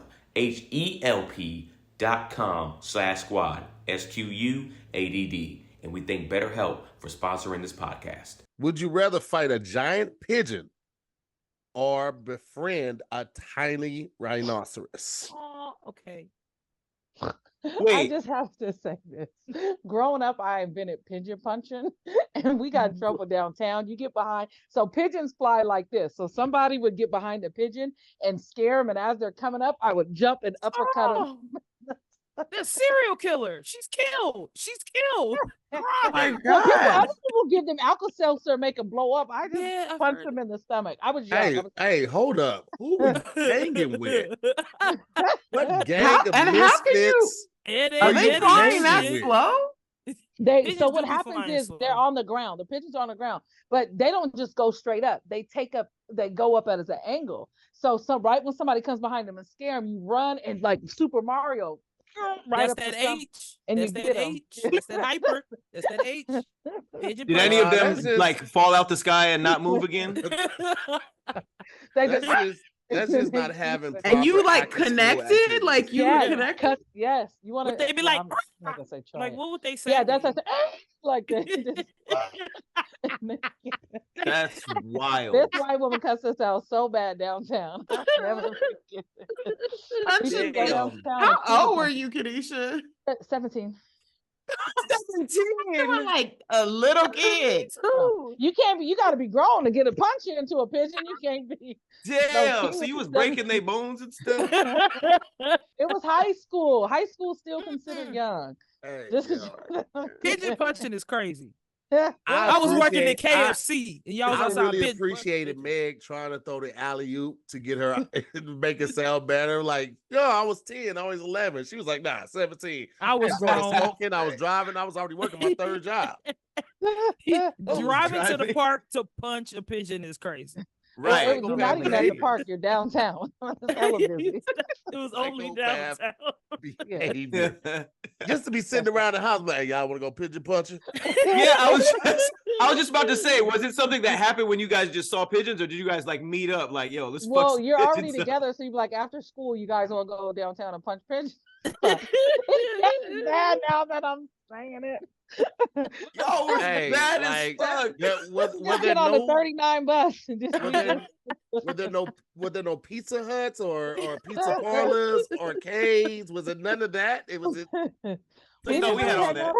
BetterHelp.com/squad, SQUADD. And we thank BetterHelp for sponsoring this podcast. Would you rather fight a giant pigeon or befriend a tiny rhinoceros? Oh, okay. I just have to say this. Growing up, I invented pigeon punching, and we got in trouble downtown. You get behind, so pigeons fly like this. So somebody would get behind a pigeon and scare them, and as they're coming up, I would jump and uppercut them. The serial killer. She's killed. Oh my Well, God. other people give them Alka-Seltzer, make them blow up. I just punch them in the stomach. I was young. Hey, hold up. Who was ganging with? What gang of and how can you? misfits? Are they flying that slow? So what happens is they're on the ground. The pigeons are on the ground, but they don't just go straight up. They go up at an angle. So right when somebody comes behind them and scare them, you run and like Super Mario. Right, that's that H. And that's you that get them. H. That's that hyper. That's that H. Did any of them like fall out the sky and not move again? That's just not having. And you like after-school connected, activities. like you connected. Yes, you want to. They be like, I'm not gonna say try like it. what would they say? Yeah, that's like that. That's wild. This white woman cussed us out so bad downtown. I'll never forget it. We should go downtown How old were you, Kanisha? 17. 17. You were like a little kid. You can't be. You got to be grown to get a punch into a pigeon. You can't be. Damn. So you was breaking their bones and stuff. It was high school. High school still considered young. Hey, Pigeon punching is crazy. I I was working at KFC and y'all was I outside really pigeon appreciated Meg trying to throw the alley-oop to get her make it sound better. Like, yo, I was 10, I was 11. She was like, nah, 17. I was I started grown. smoking, I was driving, I was already working my third job. Driving to the park to punch a pigeon is crazy. Right. You're not even at the park. You're downtown. It's hella busy. It was only Psychopath downtown. behavior. Just to be sitting around the house, like, hey, y'all want to go pigeon punching? Yeah, I was just about to say, was it something that happened when you guys just saw pigeons, or did you guys like meet up? Like, yo, let's. Well, fuck you're some already pigeons up? together, so you're like, after school, you guys want to go downtown and punch pigeons. It's getting bad now that I'm saying it. Yo, we're Hey, bad like, as fuck. was Just there get on the no 39 bus and just were there no Pizza Huts or pizza parlors or arcades? Was it none of that? It was No, we had all that.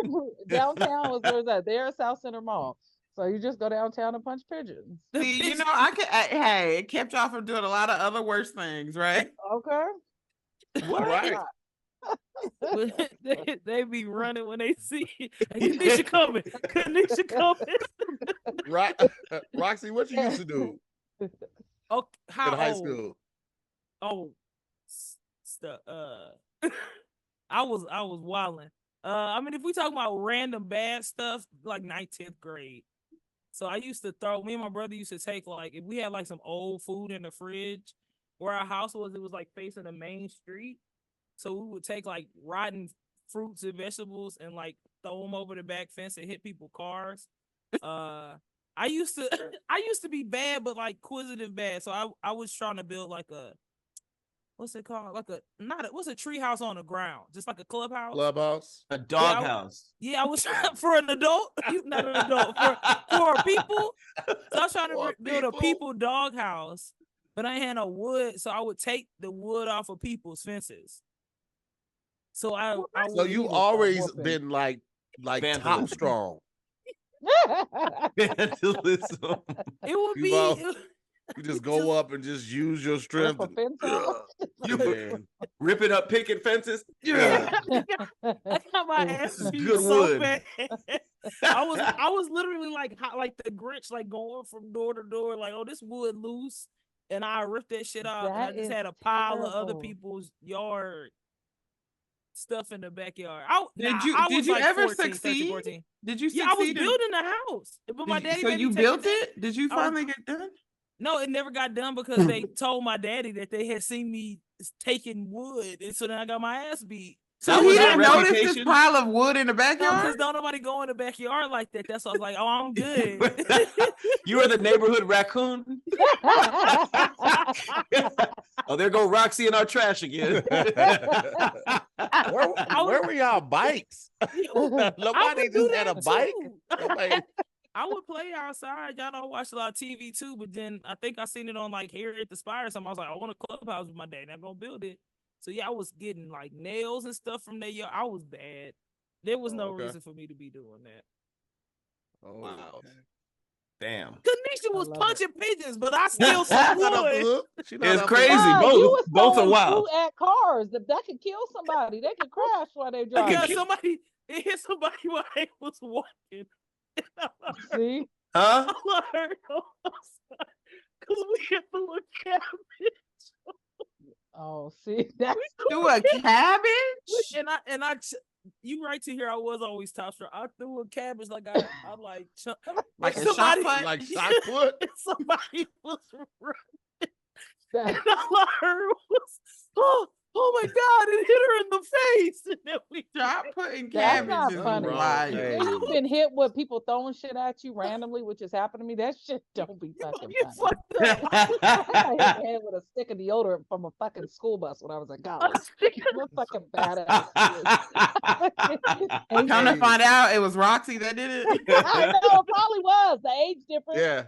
Downtown was where's that? There, South Center Mall. So you just go downtown and punch pigeons. See, you know, hey, it kept y'all from doing a lot of other worse things, right? Okay. right. they be running when they see Kanisha coming. Kanisha coming. Right. Roxy, what you used to do Oh, how in high old? school? Oh, I was wilding. I mean, if we talk about random bad stuff, like 9th, 10th grade. So I used to me and my brother used to take, like, if we had like some old food in the fridge where our house was, it was like facing the main street. So we would take like rotten fruits and vegetables and like throw them over the back fence and hit people's cars. I used to be bad, but like inquisitive bad. So I was trying to build like a, what's it called? Like what's a tree house on the ground? Just like a clubhouse? Clubhouse? A dog house. Yeah, I was trying for an adult. Not an adult. For people. So I was trying to build a people dog house, but I ain't had no wood. So I would take the wood off of people's fences. So So you always been like Vandalism. top strong. Vandalism. It would You be. know, You just go up and just use your strength. You rip it up, picket fences. Yeah. I got my ass beat Good so wood. bad. I was literally like the Grinch, like going from door to door, like, oh, this wood loose, and I ripped that shit off. And I just had a pile of other people's yard stuff in the backyard. Did you like ever 14, 13, succeed? 14. Did you succeed? Yeah, I was building the house, but my daddy. So you built it? Did you finally get done? No, it never got done because they told my daddy that they had seen me taking wood, and so then I got my ass beat. So he didn't notice this pile of wood in the backyard? Because don't nobody go in the backyard like that. That's why I was like, oh, I'm good. You were the neighborhood raccoon. Oh, there go Roxy in our trash again. Where were y'all bikes? Nobody just had a bike. Nobody... I would play outside. Y'all know I watch a lot of TV too, but then I think I seen it on like Here at the Spire or something. I was like, I want a clubhouse with my dad. I'm gonna build it. So yeah, I was getting like nails and stuff from there. I was bad. There was no reason for me to be doing that. Oh wow. Damn. Kanisha was punching pigeons, but I still wood. It's crazy. Both are wild. At cars that could kill somebody. They could crash while they drive. Yeah, it hit somebody while they was walking. See? Huh? Because we hit the little cabbage. Oh, see, that's threw a cabbage. And I you right to here. I was always top strap. I threw a cabbage like I like a shot put, like shot put. Somebody was running, and all I heard was, oh my God, it hit her in the face. And then we shot putting cabbage. That's not funny. Right. You've been hit with people throwing shit at you randomly, which has happened to me. That shit don't be fucking funny. I got hit in the head with a stick of deodorant from a fucking school bus when I was a college. What fucking badass. Come to find out, it was Roxy that did it. I know, it probably was. The age difference. Yeah,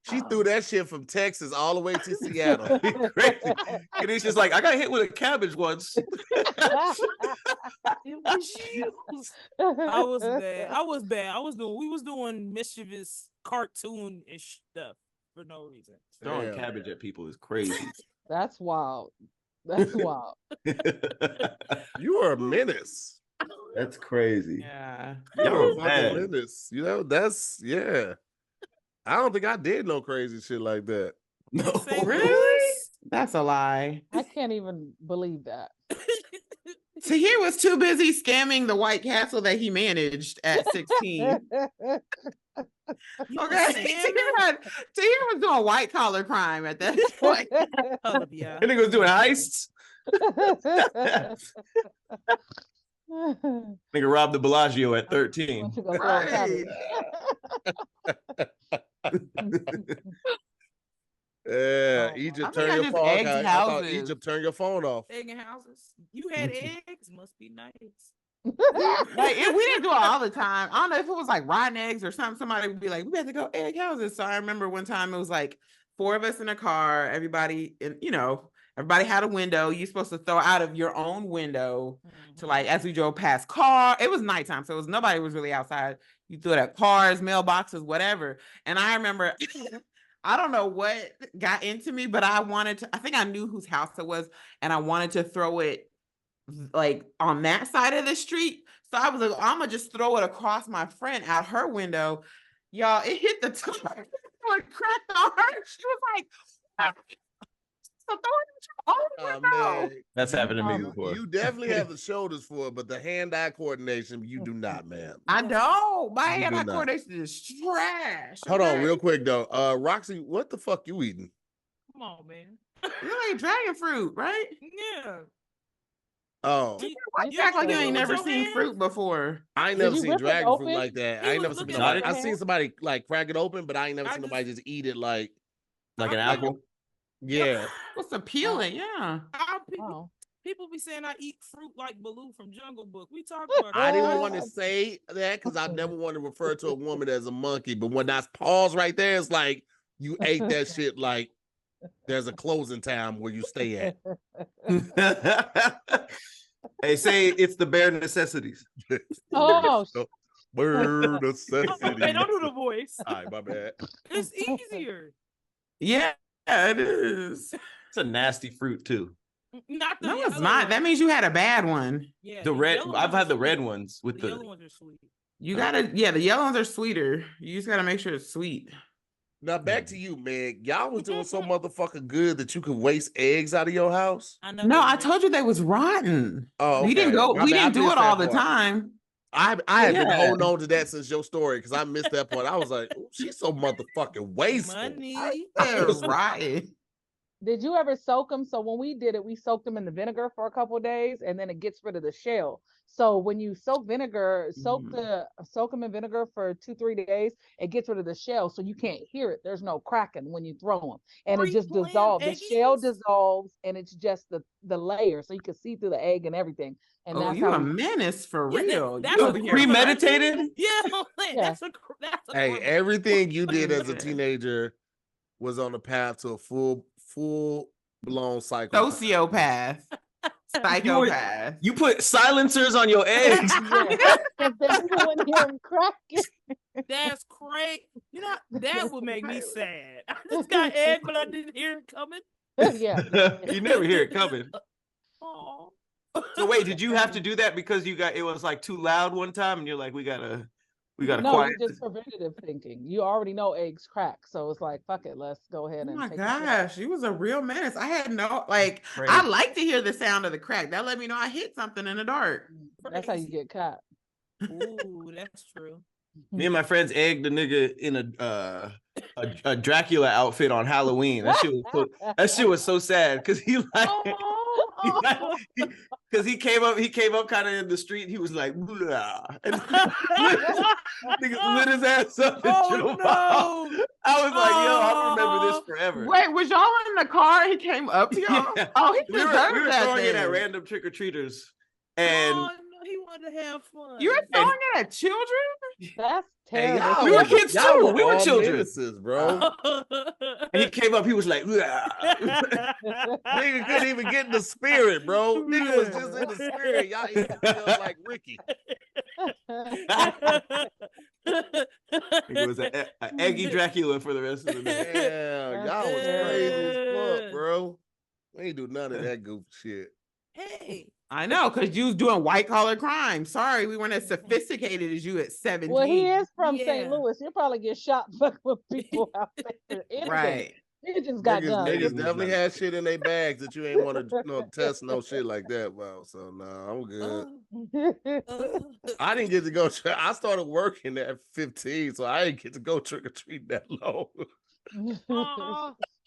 she threw that shit from Texas all the way to Seattle. And he's just like, I got hit with a cabbage once. It was you. I was bad. We was doing mischievous cartoon-ish stuff for no reason. Throwing cabbage at people is crazy. That's wild. That's wild. You are a menace. That's crazy. Yeah. You're a fucking menace. That's I don't think I did no crazy shit like that. No, really? That's a lie. I can't even believe that. Tahir was too busy scamming the White Castle that he managed at 16. Okay, Tahir was doing white collar crime at that point. Yeah. And he was doing heists. Nigga robbed the Bellagio at 13. Right. Yeah, Egypt, turn your phone off. I thought Egypt, turn your phone off. Egging houses. You had eggs? Must be nice. Like, we didn't do it all the time. I don't know if it was like rotten eggs or something. Somebody would be like, we have to go egg houses. So I remember one time it was like 4 of us in a car. Everybody, everybody had a window. You're supposed to throw out of your own window to like, as we drove past car. It was nighttime, so nobody was really outside. You threw it at cars, mailboxes, whatever. And I remember, I don't know what got into me, but I think I knew whose house it was, and I wanted to throw it like on that side of the street. So I was like, I'm gonna just throw it across my friend out her window. Y'all, it hit the top. It cracked on her. She was like, so throw it man. That's happened to me before. You definitely have the shoulders for it, but the hand-eye coordination, you do not, man. I don't. My hand-eye coordination is trash. Hold on, real quick though. Roxy, what the fuck you eating? Come on, man. You like dragon fruit, right? Yeah. Oh, you act like you ain't never seen fruit before. I ain't never seen dragon fruit like that. I ain't never seen nobody. I seen somebody like crack it open, but I ain't never seen nobody just eat it like an apple. Yeah. What's appealing? Yeah. People be saying I eat fruit like Baloo from Jungle Book. We talked about I didn't want to say that because I never want to refer to a woman as a monkey. But when that's pause right there, it's like you ate that shit like there's a closing time where you stay at. Hey, say it's the bare necessities. Oh, bare necessities. Hey, don't do the voice. All right, my bad. It's easier. Yeah, it is. It's a nasty fruit too. No, it's not. That means you had a bad one. Yeah, the red. I've had the red ones with the yellow ones are sweet. You gotta, the yellow ones are sweeter. You just gotta make sure it's sweet. Now back to you, Meg. Y'all was doing so motherfucking good that you could waste eggs out of your house. No, I told you they was rotten. Oh, okay. We didn't go. We didn't do it all the time. I had been holding on to that since your story because I missed that part. I was like, she's so motherfucking wasted. Money. It was rotten. Did you ever soak them? So when we did it, we soaked them in the vinegar for a couple of days, and then it gets rid of the shell. So when you soak vinegar, soak them in vinegar for 2-3 days, it gets rid of the shell, so you can't hear it. There's no cracking when you throw them, and it just dissolves. The shell dissolves, and it's just the layer, so you can see through the egg and everything. And that's you a menace for real. That's you over here premeditated. That's hey, everything you did as a teenager was on the path to a full blown psychopath. Sociopath. Psychopath. You put silencers on your eggs. That's crazy. You know, that would make me sad. I just got egg, but I didn't hear it coming. You never hear it coming. Oh. So wait, did you have to do that because it was like too loud one time, and you're like, we gotta quiet? It's just preventative thinking. You already know eggs crack, so it's like, fuck it, let's go ahead and. Oh my gosh, you was a real menace. I had no I like to hear the sound of the crack. That let me know I hit something in the dark. That's how you get caught. Ooh, that's true. Me and my friends egged the nigga in a Dracula outfit on Halloween. That shit was so sad because because he came up kind of in the street. And he was like, blah, and nigga lit his ass up and drove out. I was like, yo, I remember this forever. Wait, was y'all in the car? He came up to y'all. Yeah. Oh, he we were throwing it at random trick or treaters, and he wanted to have fun. You were throwing it at children? That's terrible. Hey, we were kids too. We were children, menaces, bro. And he came up. He was like, nigga couldn't even get in the spirit, bro. Nigga was just in the spirit. Y'all even feel like Ricky. It was an eggy Dracula for the rest of the night. Yeah, y'all was crazy as fuck, bro. We ain't do none of that goof shit. Hey. I know, because you was doing white collar crime. Sorry, we weren't as sophisticated as you at 17. Well, he is from St. Louis. He'll probably get shot fucking with people out there. Right. He just got done. Niggas definitely had shit in their bags that you ain't want to test no shit like that about. So I'm good. I didn't get to go. I started working at 15, so I didn't get to go trick or treat that long.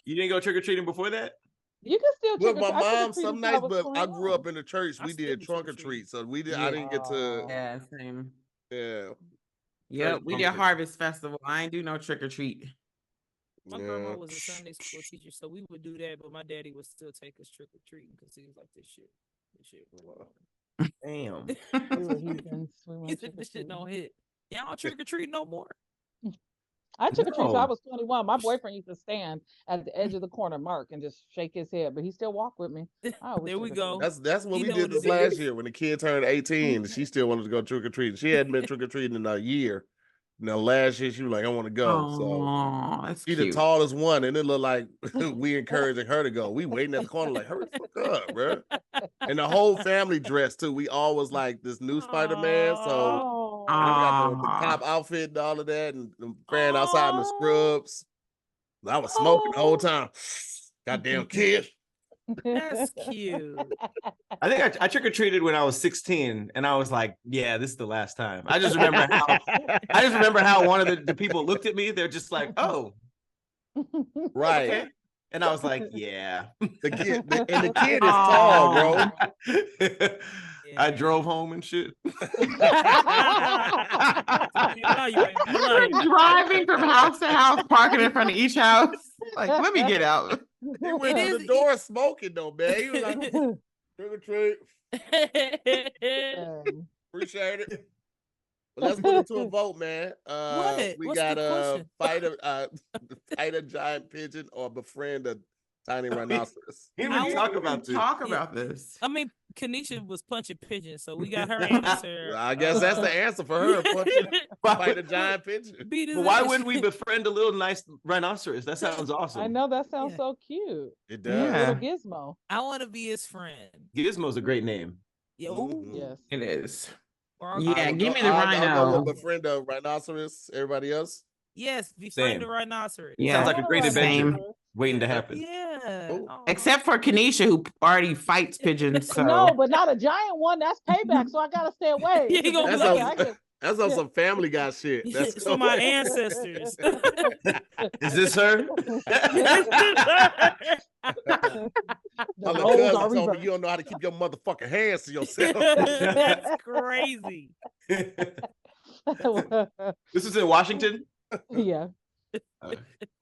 You didn't go trick or treating before that? You can still trick with my mom some nights, but 21. I grew up in the church. We did trunk or treat, so we did. I didn't get to. Yeah, same. Yeah. Yep, we did Harvest Festival. I ain't do no trick or treat. My grandma was a Sunday school teacher, so we would do that, but my daddy would still take us trick or treating because he was like, "This shit, damn." This shit don't hit. Y'all trick or treat no more. I trick or treat till I was 21. My boyfriend used to stand at the edge of the corner, Mark, and just shake his head, but he still walked with me. There we go. That's what we did this last year when the kid turned 18. And she still wanted to go trick or treating. She hadn't been trick or treating in a year. Now last year she was like, I want to go. So she the tallest one, and it looked like we encouraging her to go. We waiting at the corner like, hurry the fuck up, bro. And the whole family dressed too. We all was like this new Spider-Man. So I got the cop outfit and all of that, and ran outside in the scrubs. I was smoking the whole time. Goddamn kid. That's cute. I think I trick-or-treated when I was 16, and I was like, yeah, this is the last time. I just remember how one of the people looked at me. They're just like, oh. Right. Okay. And I was like, yeah. The kid is tall, bro. Yeah. I drove home and shit. Driving from house to house, parking in front of each house. Like, let me get out. He went to the door smoking though, man. He was like, trick or treat. Appreciate it. Well, let's put it to a vote, man. We got fight a giant pigeon or befriend a tiny rhinoceros. We didn't talk about this. I mean, Kanisha was punching pigeons, so we got her answer. I guess that's the answer for her. Fight a giant pigeon. But why wouldn't we befriend a little nice rhinoceros? That sounds awesome. I know, that sounds so cute. It does. Little Gizmo. I want to be his friend. Gizmo's a great name. Yes, it is. Yeah, give me the rhino. I'll go befriend a rhinoceros. Everybody else? Yes, befriend a rhinoceros. Yeah, sounds like a great adventure waiting to happen. Yeah. Except for Kanisha, who already fights pigeons. So. No, but not a giant one. That's payback, so I gotta stay away. He gonna be like, That's on some Family Guy shit. That's It's for my ancestors. Is this her? My little cousin told me you don't know how to keep your motherfucking hands to yourself. That's crazy. This is in Washington? Yeah.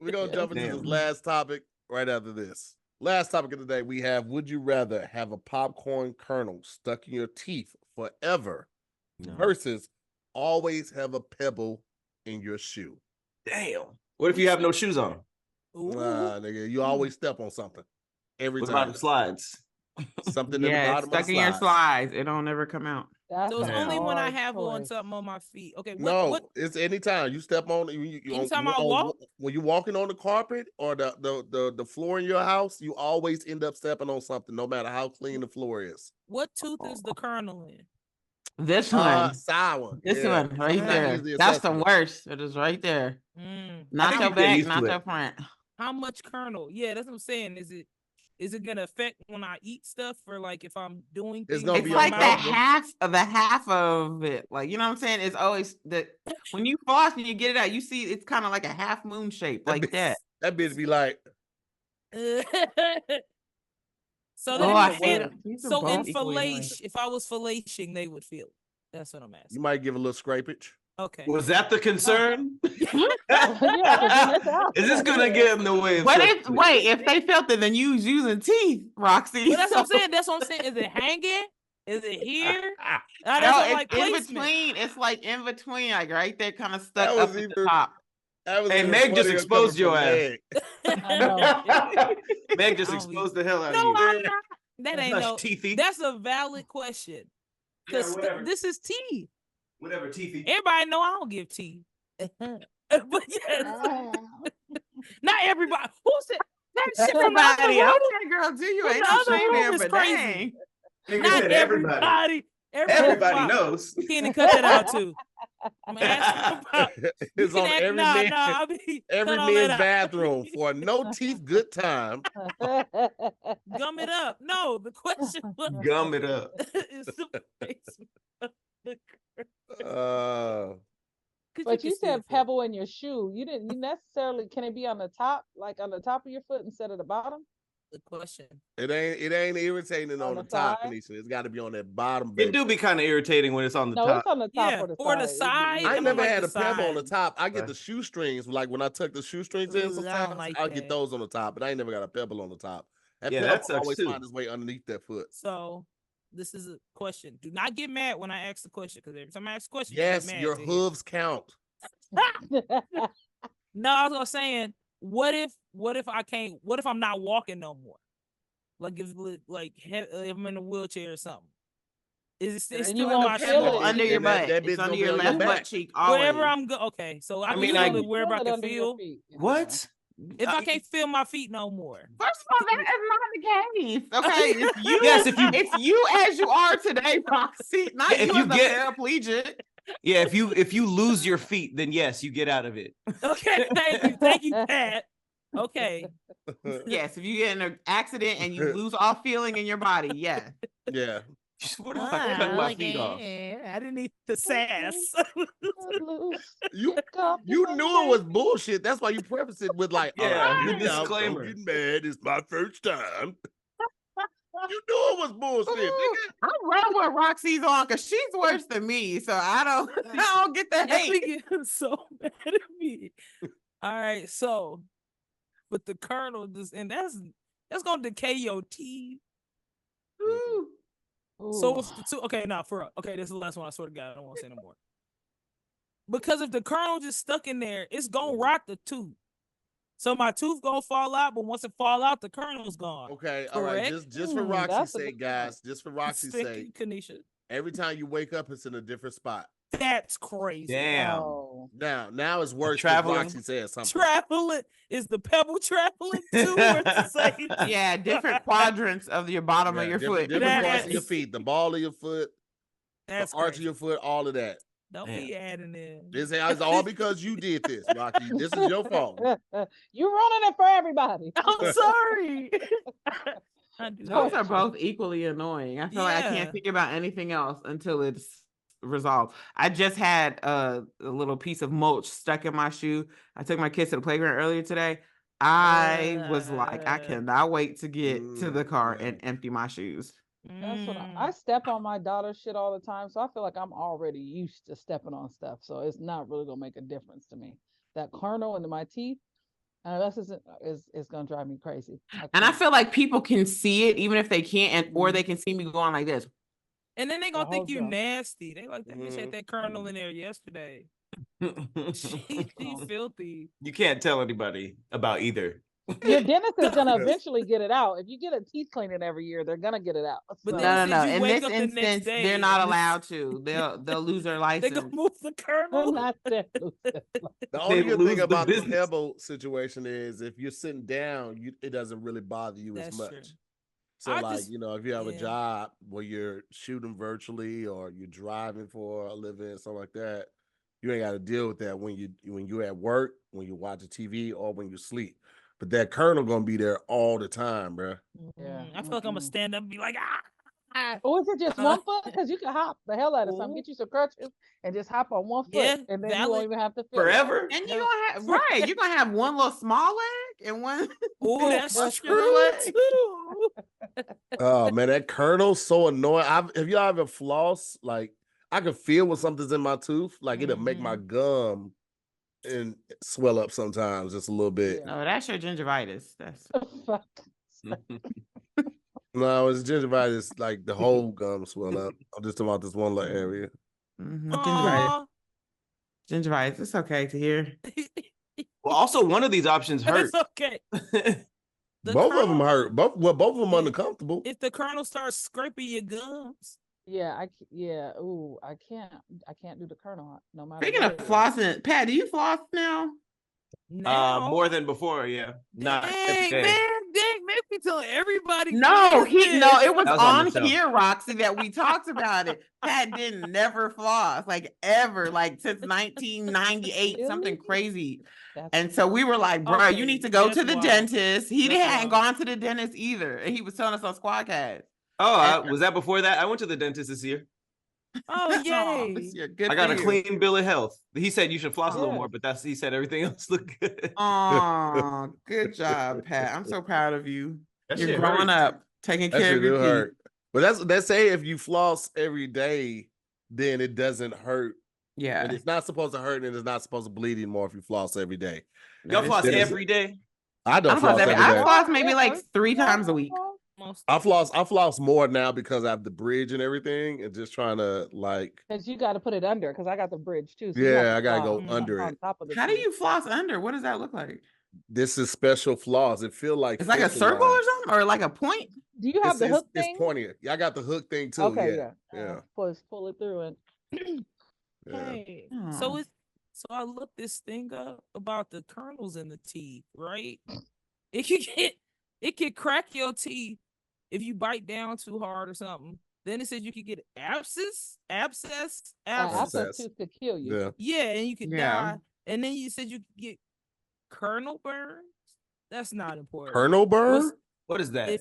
We're going to jump into this last topic right after this. Last topic of the day, we have, would you rather have a popcorn kernel stuck in your teeth forever versus always have a pebble in your shoe? Damn. What if you have no shoes on? Nah, nigga, you always step on something. Every What time. about the slides? Something in the bottom stuck of the in your slides. It don't ever come out. So it's only when I have on something on my feet. Okay. It's anytime you step on it. Anytime I walk? When you're walking on the carpet or the floor in your house, you always end up stepping on something, no matter how clean the floor is. What tooth is the kernel in? This one. Sour. This one right there. That's the worst. It is right there. Not your back, not your front. How much kernel? Yeah, that's what I'm saying. Is it gonna affect when I eat stuff, or like if I'm doing things? It's like the half of it. Like, you know what I'm saying? It's always that when you floss and you get it out, you see it's kind of like a half moon shape, like that. That bitch be like. So in fellation, if I was fellation, they would feel it. That's what I'm asking. You might give a little scrapage. Okay. Was that the concern? Is this gonna get in the way? If they felt it, then you was using teeth, Roxy. Well, that's what I'm saying. That's what I'm saying. Is it hanging? Is it here? No, it's in between. It's like in between, like right there, kind of stuck up at the top. Hey, Meg just exposed your ass. Meg just exposed the hell out of you. I'm not. That ain't no teethy. That's a valid question. Because this is tea. Whatever, teethy. Everybody know I don't give tea. But yes. Not everybody. Who said that shit from everybody? Okay, girl, do you ain't no shame there, but dang. Not everybody. Everybody knows. You can't cut that out too. I'm asking about. It's on every man's bathroom for a no teeth good time. Gum it up. No, the question was gum it up. Is the basement of the but you said pebble in your shoe. You didn't necessarily. Can it be on the top, like on the top of your foot instead of the bottom? The question. It ain't irritating on the top, Kanisha. It's got to be on that bottom. It do be kind of irritating when it's on the top. No, it's on the top or the side. I never had a pebble on the top. I get the shoestrings. Like when I tuck the shoestrings in, sometimes I'll get those on the top, but I ain't never got a pebble on the top. That pebble always find its way underneath that foot. So this is a question. Do not get mad when I ask the question, because every time I ask a question, yes, your hooves count. No, I was saying, what if I can't? What if I'm not walking no more? Like if I'm in a wheelchair or something. It's still in my shoe under your butt. It's under your left butt cheek. Always. Wherever I'm okay. So I mean, wherever I can feel. What? If I can't feel my feet no more. First of all, that is not the case. Okay, it's you as you are today, Roxy. Not if you get paraplegic. Yeah, if you lose your feet, then yes, you get out of it. Okay, thank you, Pat. Okay. Yes, if you get in an accident and you lose all feeling in your body, yeah. Yeah. What if I cut my feet off? I didn't need the sass. you knew it was bullshit. That's why you preface it with like, the disclaimer. Don't get mad. It's my first time. You knew it was bullshit. Nigga. I love what Roxy's on because she's worse than me, so I don't get the hate. You're so mad at me. All right, so, but the kernel, and that's gonna decay your teeth. Ooh. So if the two, this is the last one. I swear to God, I don't want to say no more. Because if the kernel just stuck in there, it's gonna rot the tooth. So my tooth gonna fall out, but once it fall out, the kernel's gone. Okay, all right. Just for Roxy's sake, guys. Just for Roxy's sake, Kanisha. Every time you wake up, it's in a different spot. That's crazy. Damn. Oh. Now it's worse. Traveling. Roxy said something. Traveling is the pebble traveling too, or the same? Yeah, different quadrants of your bottom of your foot. Different parts of your feet, the ball of your foot, the arch of your foot, all of that. Don't be adding in. This is all because you did this, Rocky. This is your fault. You're running it for everybody. I'm sorry. Those are both equally annoying. I feel like I can't think about anything else until it's resolved. I just had a little piece of mulch stuck in my shoe. I took my kids to the playground earlier today. I was like, I cannot wait to get to the car and empty my shoes. That's what I step on my daughter's shit all the time, so I feel like I'm already used to stepping on stuff, so it's not really gonna make a difference to me. That kernel into my teeth, that's is gonna drive me crazy. I feel like people can see it even if they can't, or they can see me going like this. And then they gonna think you nasty. They like that bitch had that kernel in there yesterday. She filthy. You can't tell anybody about either. Your dentist is gonna eventually get it out. If you get a teeth cleaning every year, they're gonna get it out. But no. In this instance, they're not allowed to. They'll lose their license. They gonna move the kernel. The only good thing about the Pebble situation is if you're sitting down, it doesn't really bother you as much. True. So if you have a job where you're shooting virtually or you're driving for a living, something like that, you ain't got to deal with that when you're at work, when you watch TV, or when you sleep. But that kernel gonna be there all the time, bro. Yeah, I feel like I'm gonna stand up and be like, Or is it just one foot? Because you can hop the hell out of something, get you some crutches, and just hop on one foot, and then you won't even have to feel forever. It. And you're gonna have you're gonna have one little small leg and one. Oh, that's true too. Oh man, that kernel's so annoying. Have y'all ever floss? Like I can feel when something's in my tooth, like it'll make my gum and swell up sometimes just a little bit. No, that's your gingivitis. That's no, it's gingivitis, like the whole gum swell up. I'm just talking about this one little area. Gingivitis. It's okay to hear. Well, also one of these options hurt. It's okay. Both of them hurt. Both of them uncomfortable. If the kernel starts scraping your gums. Ooh, I can't do the kernel no matter. Speaking of flossing, Pat, do you floss now? More than before, yeah. Not every day. Dang, make me tell everybody. No, it was on here, Roxy, that we talked about it. Pat didn't never floss, like ever, like since 1998, something crazy. And so we were like, bro, you need to go to the dentist. He hadn't gone to the dentist either. And he was telling us on SquADD. Was that before that? I went to the dentist this year. Oh, yay. I got a clean bill of health. He said you should floss a little more, but he said everything else looked good. Oh, good job, Pat. I'm so proud of you. You're growing up, taking care of your teeth. But that's say if you floss every day, then it doesn't hurt. Yeah. And it's not supposed to hurt and it's not supposed to bleed anymore if you floss every day. Y'all floss every day? I don't floss every day. I floss maybe like 3 times a week. I floss more now because I have the bridge and everything, and just trying to because you got to put it under, because I got the bridge too. So I gotta go under it. How do you floss under? What does that look like? This is special floss. It feel like it's like a circle or something, or like a point. Do you have the hook thing? It's pointy. I got the hook thing too. Okay, yeah. Pull it through and. Hey, so I looked this thing up about the kernels in the teeth, right? It could crack your teeth if you bite down too hard or something. Then it said you could get abscess tooth could kill you. Yeah, and you could die. And then you said you could get kernel burns. That's not important. Kernel burn? What is that?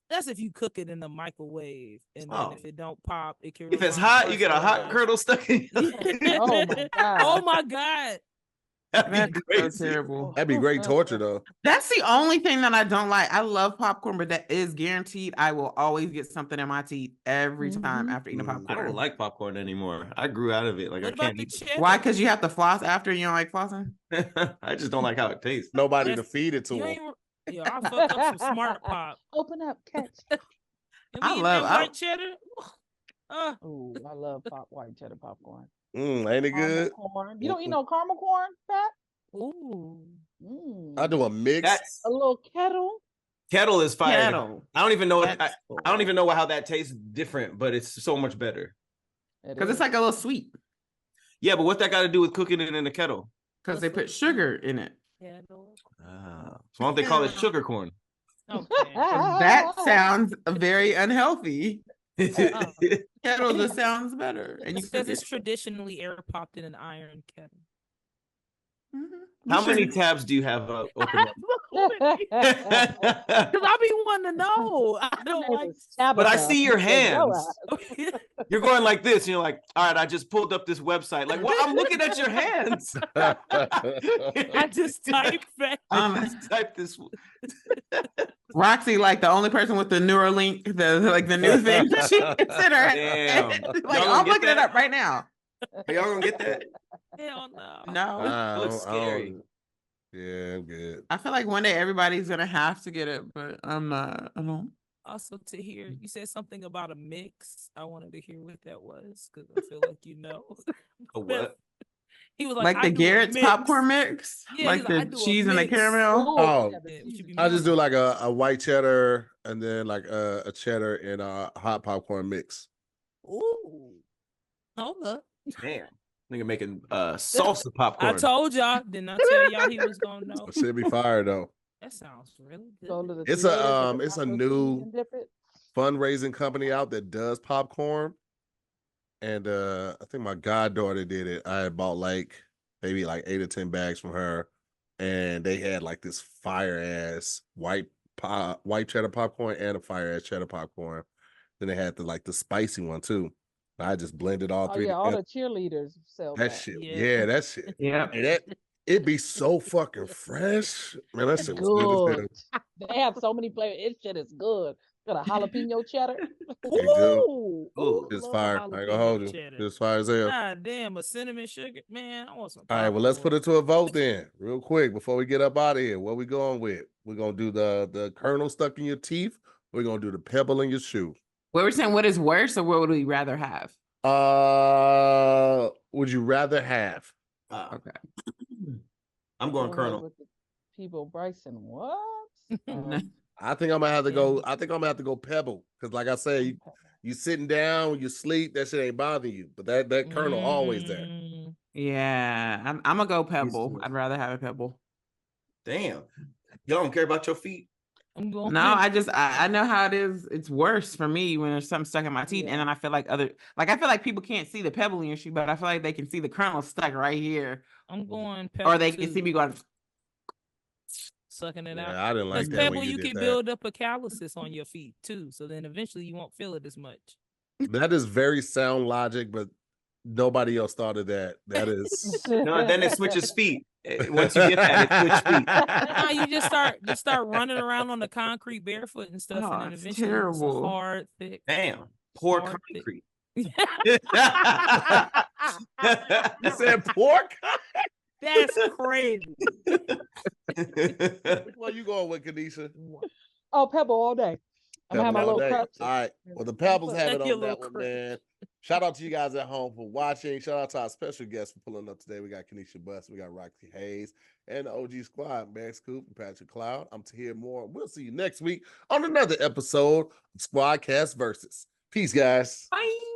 That's if you cook it in the microwave, and then if it don't pop, it can. If it's hot, you get a hot kernel stuck in your Oh my god! Oh my god! That'd be so terrible. That'd be great torture, though. That's the only thing that I don't like. I love popcorn, but that is guaranteed. I will always get something in my teeth every time after eating popcorn. I don't like popcorn anymore. I grew out of it. Like, I can't eat it. Why? Because you have to floss after. You don't like flossing? I just don't like how it tastes. Nobody to feed it to them. Yo, I fucked up some Smart Pop. Open up, catch. I love white cheddar. Oh, I love white cheddar popcorn. Ain't it good? Corn. You don't eat no caramel corn, Pat? Ooh. I do a mix. A little kettle. Kettle is fire. Kettle. I don't even know I don't even know how that tastes different, but it's so much better. Because it's like a little sweet. Yeah, but what that got to do with cooking it in the kettle? Because they put sugar in it. So why don't they call it sugar corn? Okay. That sounds very unhealthy. Kettle just sounds better. And because it's traditionally air popped in an iron kettle. Mm-hmm. How many tabs do you have open up? Because I be wanting to know. I don't like. But I see your hands. You're going like this, and you're like, all right, I just pulled up this website. Like, what? I'm looking at your hands. I just typed back. I just typed this. Roxy, like the only person with the Neuralink, the new thing. She gets in her head. Like, I'm looking it up right now. Are y'all gonna get that? Hell no. No. It looks scary. Yeah, I'm good. I feel like one day everybody's gonna have to get it, but I'm not. I don't. Also, to hear you said something about a mix. I wanted to hear what that was because I feel like you know. A what? He was like the Garrett's popcorn mix, yeah, like the cheese and the caramel. Oh, I just do like a white cheddar and then like a cheddar and a hot popcorn mix. Ooh, hold up. Damn, nigga making salsa popcorn. I told y'all, didn't I tell y'all he was gonna know? It should be fire though. That sounds really good. It's a new fundraising company out that does popcorn. And I think my goddaughter did it. I had bought maybe 8 or 10 bags from her, and they had like this fire ass white cheddar popcorn and a fire ass cheddar popcorn. Then they had the spicy one too. I just blended all three. Yeah, all the cheerleaders sell that shit. Yeah, that shit. Yeah, and it'd be so fucking fresh, man. That shit was good. They have so many flavors. It shit is good. Got a jalapeno cheddar. Ooh, it's fire. I ain't gonna hold you. It's fire as hell. God damn, a cinnamon sugar, man. I want some. All right, well, let's put it to a vote then, real quick, before we get up out of here. What we going with? We're gonna do the kernel stuck in your teeth. We're gonna do the pebble in your shoe. What we're saying, what is worse, or what would we rather have? Would you rather have? Okay. I'm going Kernel. People, Bryson, what? I think I'm gonna have to go. I think I'm gonna have to go Pebble because, like I said, you sitting down, you sleep, that shit ain't bothering you. But that kernel always there. Yeah, I'm gonna go Pebble. I'd rather have a Pebble. Damn, y'all don't care about your feet. No, I know how it is. It's worse for me when there's something stuck in my teeth, and then I feel like I feel like people can't see the pebble in your shoe, but I feel like they can see the kernel stuck right here. I'm going Pebble, or they can see me going sucking it out. I didn't like that. Pebble, you can build up a calluses on your feet too, so then eventually you won't feel it as much. That is very sound logic, but nobody else thought of that. That is no. Then it switches feet. Once you get that, it switches feet. No, you just start running around on the concrete barefoot and stuff, and then eventually it's hard, thick. Damn, poor concrete. You said pork? That's crazy. What you going with, Kanisha? Oh, Pebble all day. I'm gonna have my little cups. All right. Well, the Pebbles have it on that one, man. Shout out to you guys at home for watching. Shout out to our special guests for pulling up today. We got Kanisha Buss, we got Roxxy Hayes, and the OG SquADD, Max Coop and Patrick Cloud. I'm to hear more. We'll see you next week on another episode of SquADcast Versus. Peace, guys. Bye.